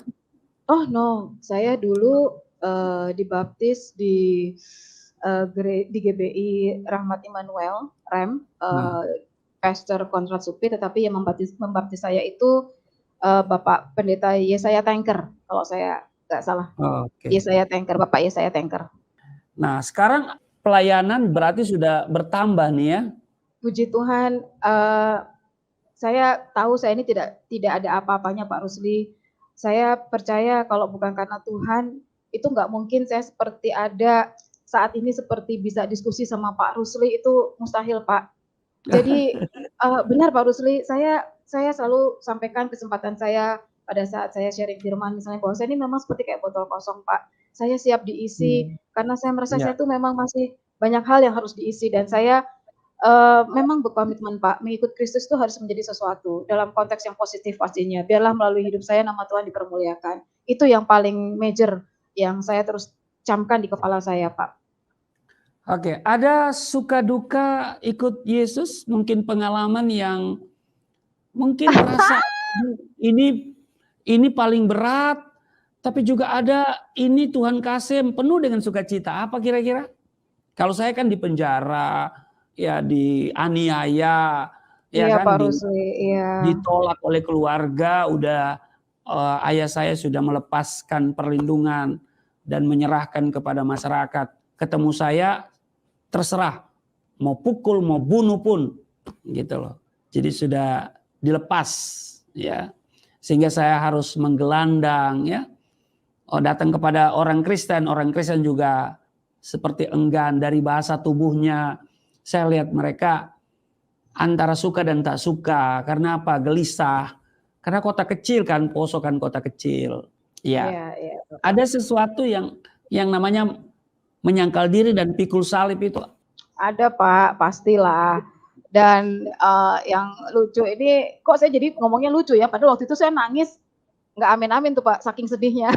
Oh no, saya dulu dibaptis di GBI Rahmat Immanuel Rem, Pastor Konrad Supri, tetapi yang membaptis saya itu Bapak Pendeta Yesaya Tanker, kalau saya nggak salah. Yesaya Tanker, Bapak Yesaya Tanker. Nah, sekarang pelayanan berarti sudah bertambah nih ya? Puji Tuhan, saya tahu saya ini tidak ada apa-apanya, Pak Rusli. Saya percaya kalau bukan karena Tuhan, itu nggak mungkin saya seperti ada saat ini, seperti bisa diskusi sama Pak Rusli, itu mustahil, Pak. Jadi benar Pak Rusli, saya selalu sampaikan kesempatan saya pada saat saya sharing firman, misalnya bahwa saya ini memang seperti kayak botol kosong, Pak. Saya siap diisi karena saya merasa saya itu memang masih banyak hal yang harus diisi, dan saya memang berkomitmen, Pak, mengikut Kristus itu harus menjadi sesuatu dalam konteks yang positif pastinya. Biarlah melalui hidup saya nama Tuhan dipermuliakan. Itu yang paling major yang saya terus camkan di kepala saya, Pak. Oke, ada suka duka ikut Yesus, mungkin pengalaman yang mungkin merasa ini paling berat, tapi juga ada ini Tuhan kasih penuh dengan sukacita. Apa kira-kira? Kalau saya kan di penjara, ya dianiaya, ya Iya, kan, Pak Rusli, iya. ditolak oleh keluarga, udah ayah saya sudah melepaskan perlindungan dan menyerahkan kepada masyarakat. Ketemu saya terserah, mau pukul, mau bunuh pun, gitu loh. Jadi sudah dilepas, ya, sehingga saya harus menggelandang, ya, datang kepada orang Kristen juga seperti enggan dari bahasa tubuhnya. Saya lihat mereka antara suka dan tak suka. Karena apa? Gelisah. Karena kota kecil kan, Poso kan kota kecil. Ya, ada sesuatu yang namanya menyangkal diri dan pikul salib itu. Ada, Pak, pastilah. Dan yang lucu ini, kok saya jadi ngomongnya lucu ya, padahal waktu itu saya nangis nggak amin-amin tuh, Pak, saking sedihnya.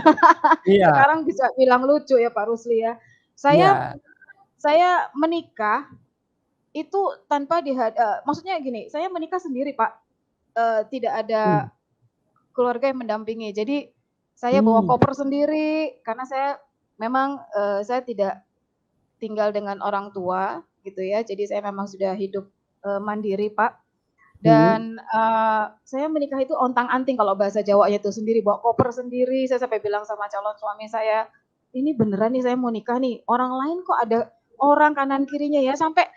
Sekarang bisa bilang lucu ya, Pak Rusli ya. Saya menikah itu tanpa maksudnya gini, saya menikah sendiri, Pak. Tidak ada keluarga yang mendampingi. Jadi saya bawa koper sendiri karena saya memang saya tidak tinggal dengan orang tua gitu ya. Jadi saya memang sudah hidup mandiri, Pak. Dan saya menikah itu ontang-anting kalau bahasa Jawanya itu sendiri, bawa koper sendiri. Saya sampai bilang sama calon suami saya, ini beneran nih saya mau nikah nih. Orang lain kok ada orang kanan kirinya ya, sampai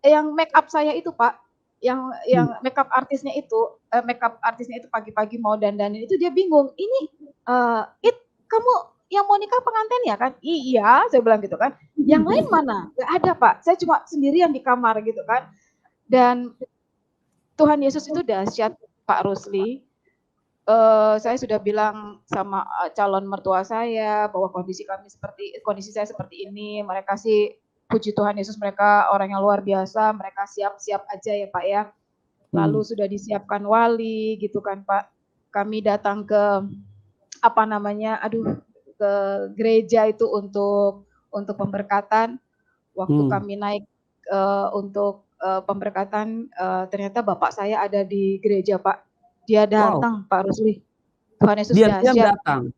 yang make up saya itu, Pak, makeup artisnya itu pagi-pagi mau dandanin itu dia bingung. Ini kamu yang mau nikah pengantin ya kan? Iya, saya bilang gitu kan. Yang lain mana? Gak ada Pak. Saya cuma sendirian di kamar gitu kan. Dan Tuhan Yesus itu dahsyat Pak Rusli. Saya sudah bilang sama calon mertua saya bahwa kondisi saya seperti ini. Mereka sih puji Tuhan Yesus, mereka orang yang luar biasa, mereka siap-siap aja ya Pak ya. Lalu sudah disiapkan wali gitu kan Pak. Kami datang ke ke gereja itu untuk pemberkatan. Waktu kami naik untuk pemberkatan, ternyata bapak saya ada di gereja Pak. Dia datang Pak Rusli. Tuhan Yesus dahsyat. Dia datang.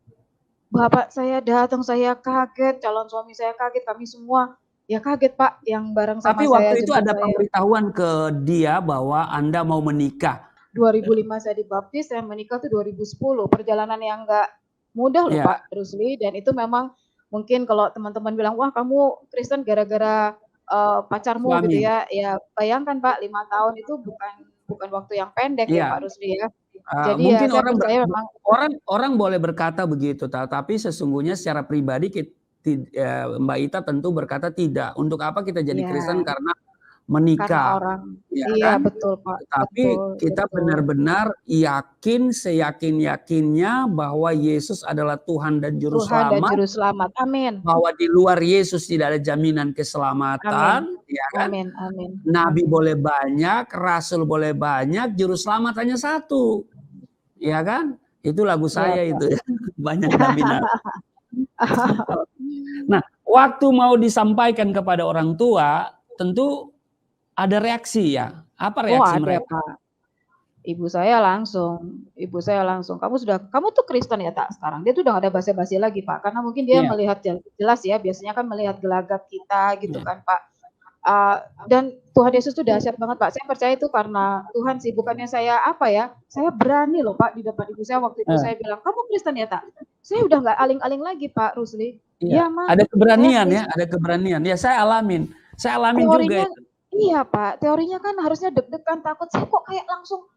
Bapak saya datang, saya kaget, calon suami saya kaget, kami semua ya kaget Pak, yang bareng sama saya. Tapi waktu itu ada pemberitahuan ke dia bahwa Anda mau menikah. 2005 saya dibaptis, saya menikah tuh 2010. Perjalanan yang enggak mudah loh Pak Rusli, dan itu memang mungkin kalau teman-teman bilang, wah kamu Kristen gara-gara pacarmu Suami. gitu ya. Ya bayangkan Pak, 5 tahun itu bukan waktu yang pendek ya Pak Rusli ya. Jadi mungkin ya saya percaya memang orang boleh berkata begitu, tapi sesungguhnya secara pribadi Mbak Ita tentu berkata tidak. Untuk apa kita jadi Kristen karena menikah? Karena orang, ya iya kan? betul Pak. Tapi kita benar-benar yakin, seyakin-yakinnya bahwa Yesus adalah Tuhan dan Juru Selamat. Amin. Bahwa di luar Yesus tidak ada jaminan keselamatan. Amin. Ya kan? Amin. Amin. Nabi boleh banyak, Rasul boleh banyak, Juru Selamat hanya satu. Ya kan? Itu lagu saya itu ya. Banyak nabi-nabi. Nah, waktu mau disampaikan kepada orang tua, tentu ada reaksi ya. Apa reaksi mereka? Pak. Ibu saya langsung, kamu tuh Kristen ya tak sekarang? Dia tuh udah gak ada basa-basi lagi Pak, karena mungkin dia melihat jelas ya, biasanya kan melihat gelagat kita gitu kan Pak. Dan Tuhan Yesus tuh dahsyat banget Pak. Saya percaya itu karena Tuhan sih, bukannya saya saya berani loh Pak di depan ibu saya waktu itu saya bilang, kamu Kristen ya tak? Saya udah nggak aling-aling lagi Pak Rusli. Iya, ada keberanian ya, ada keberanian. Ya saya alamin teorinya, juga. Iya Pak, teorinya kan harusnya deg-degan, takut. Saya kok kayak langsung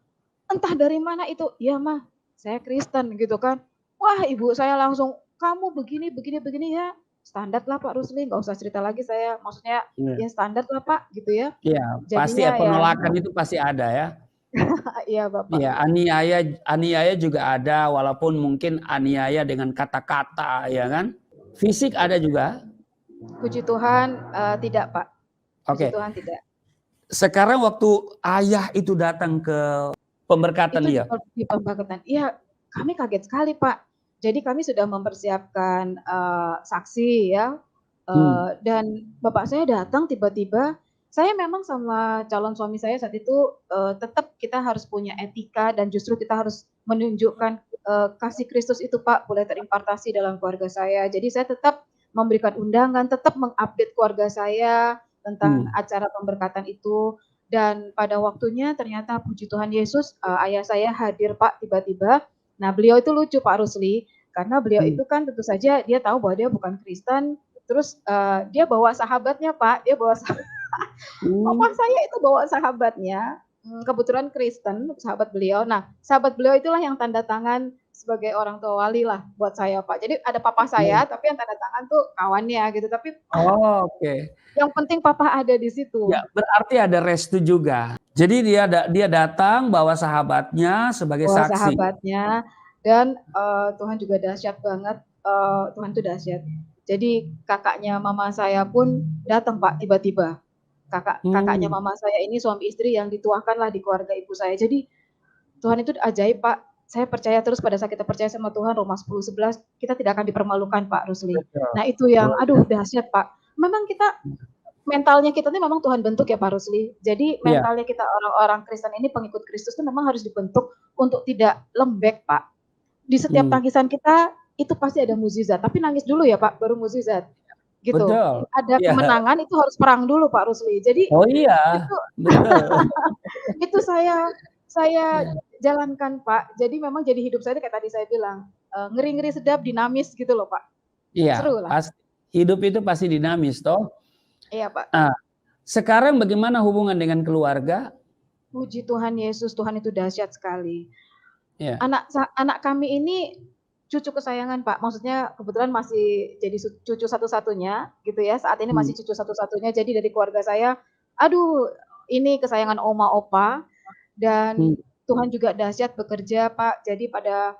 entah dari mana itu, ya mah saya Kristen gitu kan. Wah ibu saya langsung, kamu begini ya. Standar lah Pak Rusli, nggak usah cerita lagi saya. Maksudnya ya standar lah Pak gitu ya. Iya, pasti ya penolakan itu pasti ada ya. Iya Bapak. Iya, aniaya juga ada, walaupun mungkin aniaya dengan kata-kata ya kan. Fisik ada juga. Puji Tuhan tidak Pak. Puji Tuhan tidak. Sekarang waktu ayah itu datang ke pemberkatan dia. Di pemberkatan. Iya, kami kaget sekali Pak. Jadi kami sudah mempersiapkan saksi ya, dan bapak saya datang tiba-tiba. Saya memang sama calon suami saya saat itu tetap kita harus punya etika dan justru kita harus menunjukkan kasih Kristus itu Pak boleh terimpartasi dalam keluarga saya. Jadi saya tetap memberikan undangan, tetap mengupdate keluarga saya tentang acara pemberkatan itu. Dan pada waktunya ternyata puji Tuhan Yesus, ayah saya hadir Pak tiba-tiba. Nah beliau itu lucu Pak Rusli, karena beliau itu kan tentu saja dia tahu bahwa dia bukan Kristen, terus dia bawa sahabatnya Pak, papa saya itu bawa sahabatnya, kebetulan Kristen, sahabat beliau. Nah sahabat beliau itulah yang tanda tangan sebagai orang tua wali lah buat saya Pak. Jadi ada papa saya, tapi yang tanda tangan tuh kawannya gitu. Tapi yang penting papa ada di situ. Ya berarti ada restu juga. Jadi dia datang bawa sahabatnya sebagai saksi. Sahabatnya, dan Tuhan juga dahsyat banget. Tuhan itu dahsyat. Jadi kakaknya mama saya pun datang Pak tiba-tiba. Kakaknya mama saya ini suami istri yang dituakan lah di keluarga ibu saya. Jadi Tuhan itu ajaib Pak. Saya percaya terus pada saat kita percaya sama Tuhan, Roma 10:11, kita tidak akan dipermalukan Pak Rusli. Nah itu yang dahsyat Pak. Memang mentalnya kita ini memang Tuhan bentuk ya Pak Rusli. Jadi mentalnya kita orang-orang Kristen ini pengikut Kristus itu memang harus dibentuk untuk tidak lembek Pak. Di setiap tangisan kita itu pasti ada mukjizat. Tapi nangis dulu ya Pak, baru mukjizat. Gitu. Betul. Ada kemenangan itu harus perang dulu Pak Rusli. Jadi betul. Itu saya jalankan Pak. Jadi memang jadi hidup saya kayak tadi saya bilang, ngeri-ngeri sedap, dinamis gitu loh Pak. Iya. Seru lah. Hidup itu pasti dinamis toh. Iya Pak. Sekarang bagaimana hubungan dengan keluarga? Puji Tuhan Yesus, Tuhan itu dahsyat sekali. Ya. Anak kami ini cucu kesayangan, Pak. Maksudnya kebetulan masih jadi cucu satu-satunya gitu ya, saat ini masih cucu satu-satunya. Jadi dari keluarga saya, aduh ini kesayangan oma, opa, dan Tuhan juga dahsyat bekerja, Pak. Jadi pada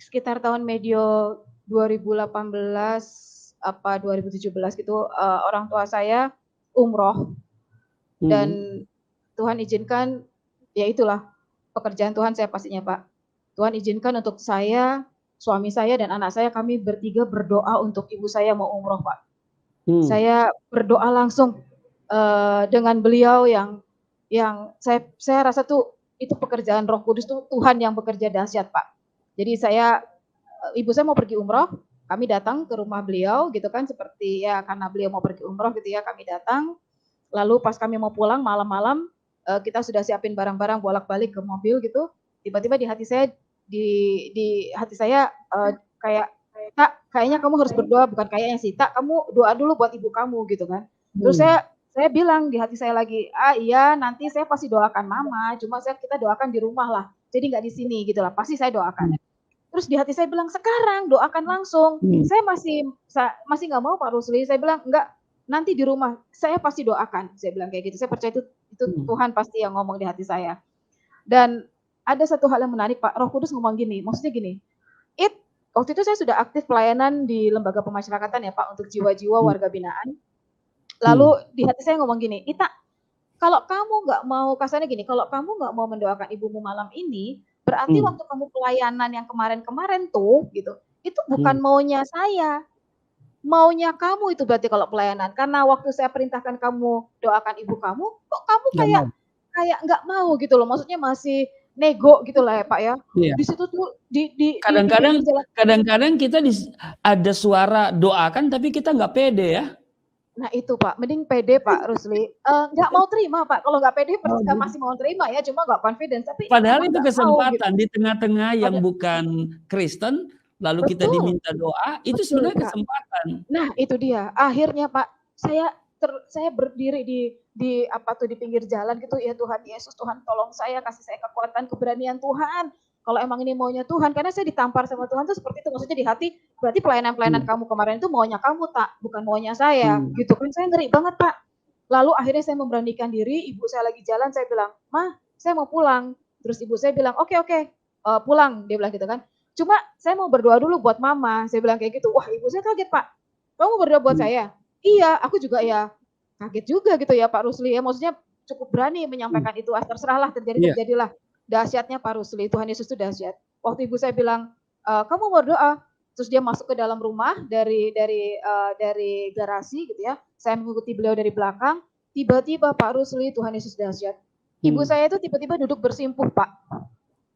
sekitar tahun medio 2018 apa 2017 gitu, orang tua saya umroh dan Tuhan izinkan, ya itulah pekerjaan Tuhan saya pastinya, Pak. Tuhan izinkan untuk saya, suami saya dan anak saya, kami bertiga berdoa untuk ibu saya mau umroh, Pak. Saya berdoa langsung dengan beliau yang saya rasa tuh itu pekerjaan Roh Kudus tuh Tuhan yang bekerja dahsyat, Pak. Jadi ibu saya mau pergi umroh, kami datang ke rumah beliau gitu kan, seperti ya karena beliau mau pergi umroh gitu ya, kami datang. Lalu pas kami mau pulang malam-malam, kita sudah siapin barang-barang bolak-balik ke mobil gitu. Tiba-tiba di hati saya kayak Tak, kayaknya kamu harus berdoa, bukan kayaknya sih, Tak, kamu doa dulu buat ibu kamu gitu kan. Terus saya bilang di hati saya lagi, iya nanti saya pasti doakan mama, cuma kita doakan di rumah lah, jadi nggak di sini gitu lah, pasti saya doakan. Terus di hati saya bilang, sekarang doakan langsung. Saya masih nggak mau Pak Rusli, saya bilang enggak, nanti di rumah saya pasti doakan, saya bilang kayak gitu. Saya percaya itu Tuhan pasti yang ngomong di hati saya. Dan ada satu hal yang menarik, Pak. Roh Kudus ngomong gini, maksudnya gini, waktu itu saya sudah aktif pelayanan di lembaga pemasyarakatan ya Pak, untuk jiwa-jiwa warga binaan. Lalu di hati saya ngomong gini, Ita, kalau kamu nggak mau, kasarnya gini, kalau kamu nggak mau mendoakan ibumu malam ini, berarti waktu kamu pelayanan yang kemarin-kemarin tuh, gitu, itu bukan maunya saya, maunya kamu itu berarti kalau pelayanan. Karena waktu saya perintahkan kamu doakan ibu kamu, kok kamu kayak nggak mau gitu loh, maksudnya masih nego gitu lah ya Pak ya. Iya. Di situ tuh kadang-kadang kita ada suara doakan tapi kita nggak pede ya. Nah itu Pak, mending pede Pak Rusli. Nggak mau terima Pak, kalau nggak pede masih mau terima ya, cuma nggak confidence. Tapi padahal itu kesempatan gitu. Di tengah-tengah yang bukan Kristen, lalu kita diminta doa, itu sebenarnya kesempatan. Nah itu dia, akhirnya Pak, saya berdiri di pinggir jalan gitu, ya Tuhan Yesus, Tuhan tolong saya, kasih saya kekuatan, keberanian Tuhan. Kalau emang ini maunya Tuhan, karena saya ditampar sama Tuhan tuh seperti itu, maksudnya di hati, berarti pelayanan kamu kemarin itu maunya kamu Tak, bukan maunya saya, gitu kan. Saya ngeri banget Pak. Lalu akhirnya saya memberanikan diri, ibu saya lagi jalan, saya bilang, Mah, saya mau pulang. Terus ibu saya bilang, oke, pulang, dia bilang gitu kan. Cuma saya mau berdoa dulu buat mama, saya bilang kayak gitu. Wah ibu saya kaget Pak, kamu berdoa buat saya? Iya, aku juga ya kaget juga gitu ya Pak Rusli ya, maksudnya cukup berani menyampaikan itu, terserahlah terjadilah. Dahsyatnya Pak Rusli, Tuhan Yesus itu dahsyat. Waktu ibu saya bilang, kamu mau berdoa, terus dia masuk ke dalam rumah dari garasi gitu ya, saya mengikuti beliau dari belakang, tiba-tiba Pak Rusli, Tuhan Yesus dahsyat. Ibu saya itu tiba-tiba duduk bersimpuh Pak,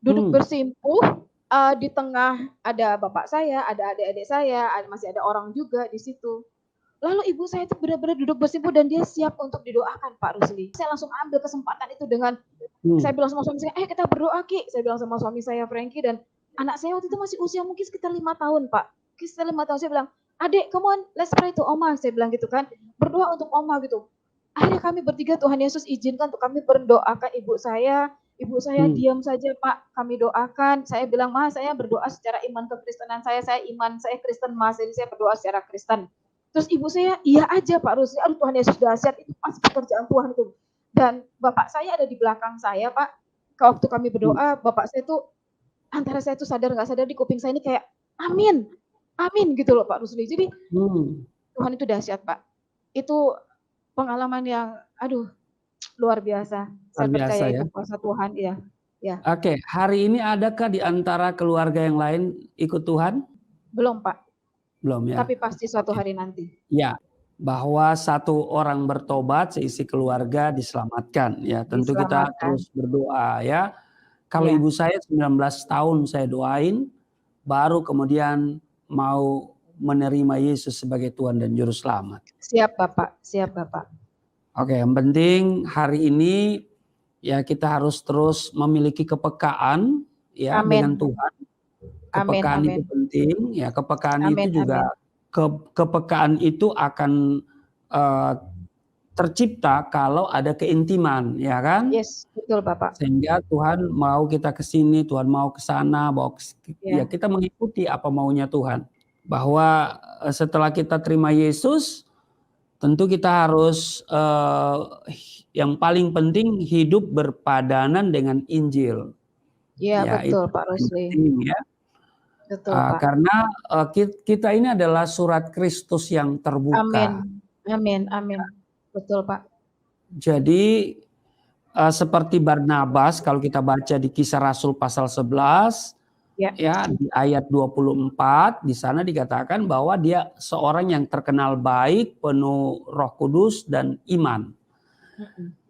duduk bersimpuh, di tengah ada bapak saya, ada adik-adik saya, masih ada orang juga di situ. Lalu ibu saya itu benar-benar duduk bersimpuh dan dia siap untuk didoakan Pak Rusli. Saya langsung ambil kesempatan itu dengan, saya bilang sama suami saya, kita berdoa Ki. Saya bilang sama suami saya Frankie, dan anak saya waktu itu masih usia mungkin sekitar 5 tahun Pak. Sekitar 5 tahun, saya bilang, adik come on, let's pray to Oma. Saya bilang gitu kan, berdoa untuk Oma gitu. Akhirnya kami bertiga, Tuhan Yesus izinkan untuk kami berdoakan ibu saya. Ibu saya diam saja Pak, kami doakan. Saya bilang, Ma, saya berdoa secara iman kekristenan saya Kristen Mas, jadi saya berdoa secara Kristen. Terus ibu saya, iya aja Pak Rusli, aduh Tuhan Yesus dahsyat, itu pasti pekerjaan Tuhan itu. Dan bapak saya ada di belakang saya Pak, waktu kami berdoa, bapak saya tuh, antara saya tuh sadar nggak sadar di kuping saya ini kayak, amin, amin gitu loh Pak Rusli. Jadi Tuhan itu dahsyat Pak. Itu pengalaman yang, aduh, luar biasa. Saya percaya itu kuasa Tuhan, ya. Oke, hari ini adakah di antara keluarga yang lain ikut Tuhan? Belum Pak. Belum ya. Tapi pasti suatu hari nanti. Ya, bahwa satu orang bertobat, seisi keluarga diselamatkan. Ya, tentu kita terus berdoa ya. Kalau ibu saya 19 tahun saya doain, baru kemudian mau menerima Yesus sebagai Tuhan dan Juru Selamat. Siap Bapak, siap Bapak. Oke, yang penting hari ini ya kita harus terus memiliki kepekaan ya dengan Tuhan. Kepekaan itu penting, ya kepekaan itu juga kepekaan itu akan tercipta kalau ada keintiman, ya kan? Yes, betul Bapak. Sehingga Tuhan mau kita ke sini, Tuhan mau ke sana, ya kita mengikuti apa maunya Tuhan. Bahwa setelah kita terima Yesus, tentu kita harus yang paling penting hidup berpadanan dengan Injil. Iya, Ya, betul itu Pak paling Rusli. penting ya. Betul Pak. Karena kita ini adalah surat Kristus yang terbuka. Amin, amin, amin. Betul Pak. Jadi seperti Barnabas, kalau kita baca di Kisah Rasul pasal 11, ya di ayat 24, di sana dikatakan bahwa dia seorang yang terkenal baik, penuh Roh Kudus dan iman.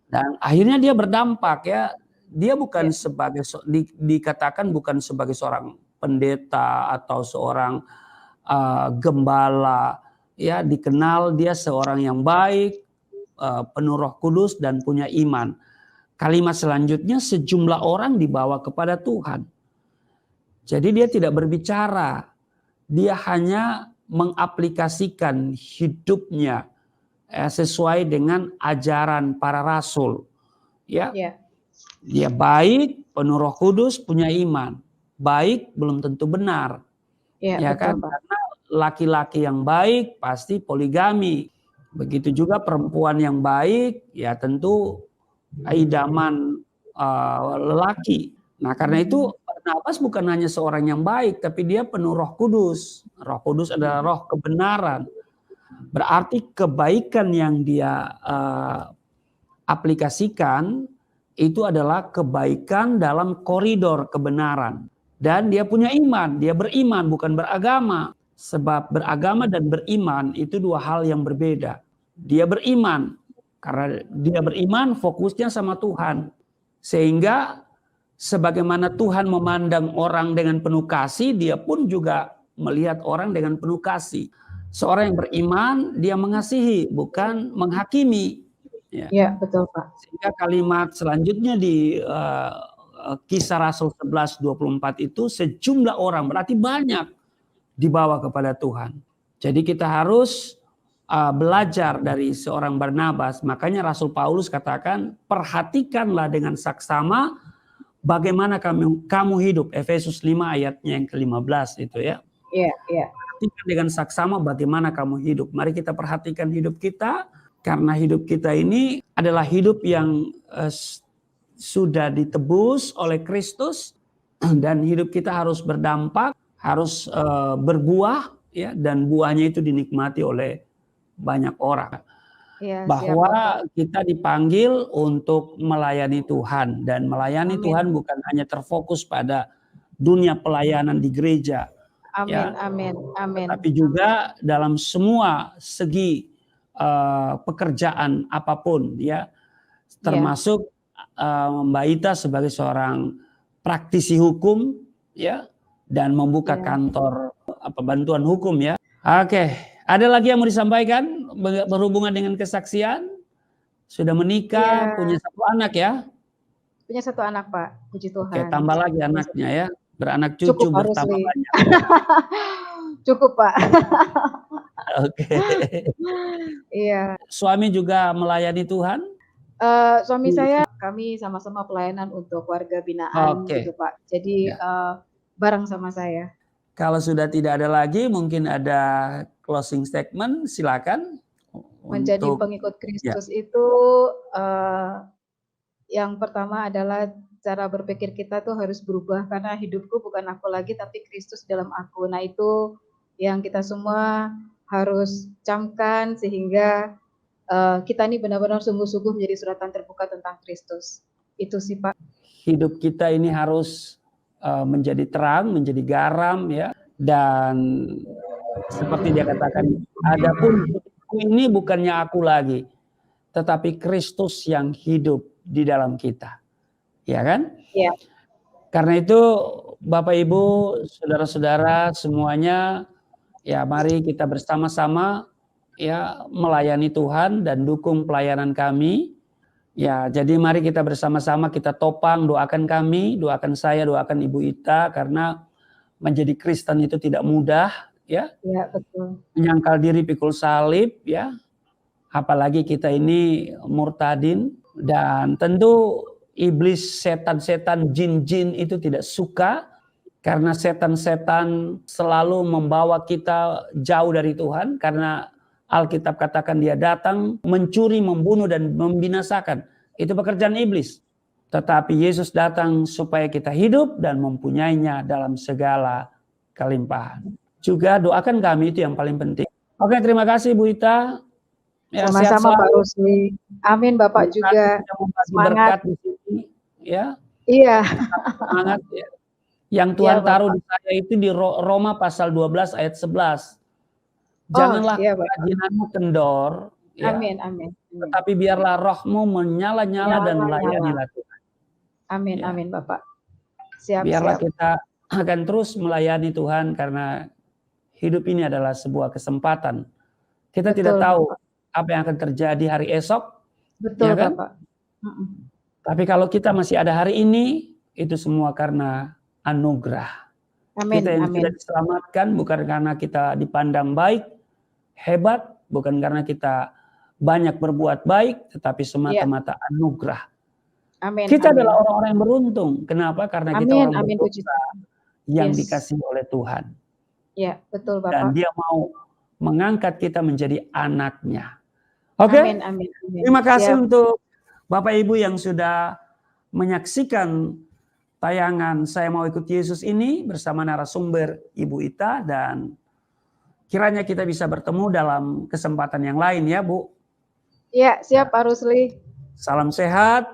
Dan akhirnya dia berdampak ya. Dia bukan sebagai dikatakan bukan sebagai seorang pendeta atau seorang gembala, ya dikenal dia seorang yang baik, penuh Roh Kudus dan punya iman. Kalimat selanjutnya, sejumlah orang dibawa kepada Tuhan. Jadi dia tidak berbicara, dia hanya mengaplikasikan hidupnya sesuai dengan ajaran para rasul. Ya, dia baik, penuh Roh Kudus, punya iman. Baik belum tentu benar, ya kan? Karena laki-laki yang baik pasti poligami. Begitu juga perempuan yang baik, ya tentu idaman lelaki. Nah karena itu Barnabas bukan hanya seorang yang baik, tapi dia penuh Roh Kudus. Roh Kudus adalah roh kebenaran. Berarti kebaikan yang dia aplikasikan itu adalah kebaikan dalam koridor kebenaran. Dan dia punya iman, dia beriman bukan beragama. Sebab beragama dan beriman itu dua hal yang berbeda. Dia beriman, karena dia beriman fokusnya sama Tuhan. Sehingga sebagaimana Tuhan memandang orang dengan penuh kasih, dia pun juga melihat orang dengan penuh kasih. Seorang yang beriman, dia mengasihi, bukan menghakimi. Ya, betul Pak. Sehingga kalimat selanjutnya di Kisah Rasul 11:24 itu sejumlah orang, berarti banyak dibawa kepada Tuhan. Jadi kita harus belajar dari seorang Barnabas. Makanya Rasul Paulus katakan, perhatikanlah dengan saksama bagaimana kamu hidup. Efesus 5 ayatnya yang ke-15 itu ya. Iya. Perhatikan dengan saksama bagaimana kamu hidup. Mari kita perhatikan hidup kita, karena hidup kita ini adalah hidup yang sudah ditebus oleh Kristus, dan hidup kita harus berdampak, harus berbuah, ya, dan buahnya itu dinikmati oleh banyak orang. Ya, bahwa kita dipanggil untuk melayani Tuhan, dan melayani Tuhan bukan hanya terfokus pada dunia pelayanan di gereja, amin. tapi juga dalam semua segi pekerjaan apapun, ya, termasuk Mbak Ita sebagai seorang praktisi hukum, ya, dan membuka kantor bantuan hukum, ya. Oke, ada lagi yang mau disampaikan berhubungan dengan kesaksian? Sudah menikah, punya satu anak ya? Punya satu anak Pak, puji Tuhan. Oke, tambah lagi anaknya ya, beranak cucu bertambah banyak. Cukup Pak. Oke. Iya. Suami juga melayani Tuhan? Suami saya, kami sama-sama pelayanan untuk warga binaan gitu Pak. Jadi bareng sama saya. Kalau sudah tidak ada lagi, mungkin ada closing statement, silakan. Menjadi pengikut Kristus itu yang pertama adalah cara berpikir kita tuh harus berubah, karena hidupku bukan aku lagi tapi Kristus dalam aku. Nah itu yang kita semua harus camkan sehingga kita ini benar-benar sungguh-sungguh menjadi suratan terbuka tentang Kristus. Itu sih Pak. Hidup kita ini harus menjadi terang, menjadi garam, ya. Dan seperti dia katakan, adapun ini bukannya aku lagi, tetapi Kristus yang hidup di dalam kita. Ya kan? Iya. Karena itu Bapak Ibu, saudara-saudara semuanya, ya mari kita bersama-sama ya melayani Tuhan dan dukung pelayanan kami. Ya, jadi mari kita bersama-sama kita topang, doakan kami, doakan saya, doakan Ibu Ita, karena menjadi Kristen itu tidak mudah, ya. Iya, betul. Menyangkal diri pikul salib, ya. apalagi kita ini murtadin, dan tentu iblis, setan-setan, jin-jin itu tidak suka karena setan-setan selalu membawa kita jauh dari Tuhan, karena Alkitab katakan dia datang mencuri, membunuh, dan membinasakan. Itu pekerjaan iblis. Tetapi Yesus datang supaya kita hidup dan mempunyainya dalam segala kelimpahan. Juga doakan kami, itu yang paling penting. Oke, terima kasih Bu Ita. Ya, sama-sama Pak Rusli. Amin Bapak juga. Semangat di sini, ya. Iya. Semangat ya. Yang Tuhan taruh di saya itu di Roma pasal 12 ayat 11. Janganlah kerajinanmu kendor. Ya. Amin, amin. Tetapi biarlah rohmu menyala-nyala dan melayanilah Tuhan. Amin, ya. Amin Bapak. Siap, biarlah siap. Kita akan terus melayani Tuhan, karena hidup ini adalah sebuah kesempatan. Kita tidak tahu Bapak apa yang akan terjadi hari esok. Betul, ya kan? Bapak. Tapi kalau kita masih ada hari ini, itu semua karena anugerah. Amin, kita yang amin. sudah diselamatkan bukan karena kita dipandang baik, hebat, bukan karena kita banyak berbuat baik, tetapi semata-mata anugerah. Amin. Kita amin. adalah orang-orang yang beruntung. Kenapa? Karena kita orang berdosa yang dikasihi oleh Tuhan. Ya, betul Bapak. Dan dia mau mengangkat kita menjadi anaknya. Oke? Amin, amin, amin. Terima kasih untuk Bapak Ibu yang sudah menyaksikan tayangan Saya Mau Ikut Yesus ini bersama narasumber Ibu Ita, dan kiranya kita bisa bertemu dalam kesempatan yang lain ya Bu. Ya, siap Pak Rusli. Salam sehat,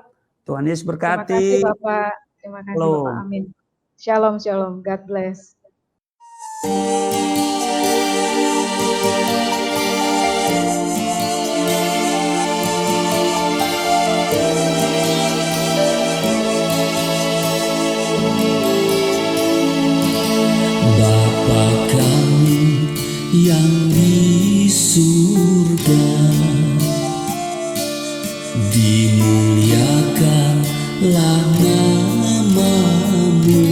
Tuhan Yesus berkati. Terima kasih Bapak. Terima kasih Bapak. Amin. Shalom, shalom. God bless. Bapa kami yang di surga, dimuliakanlah nama-Mu.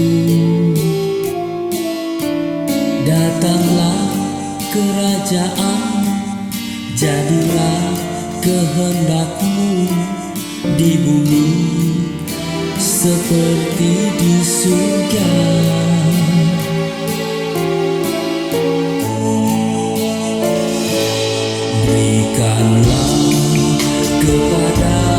Datanglah kerajaan, jadilah kehendak-Mu di bumi seperti di surga. Berikanlah kepada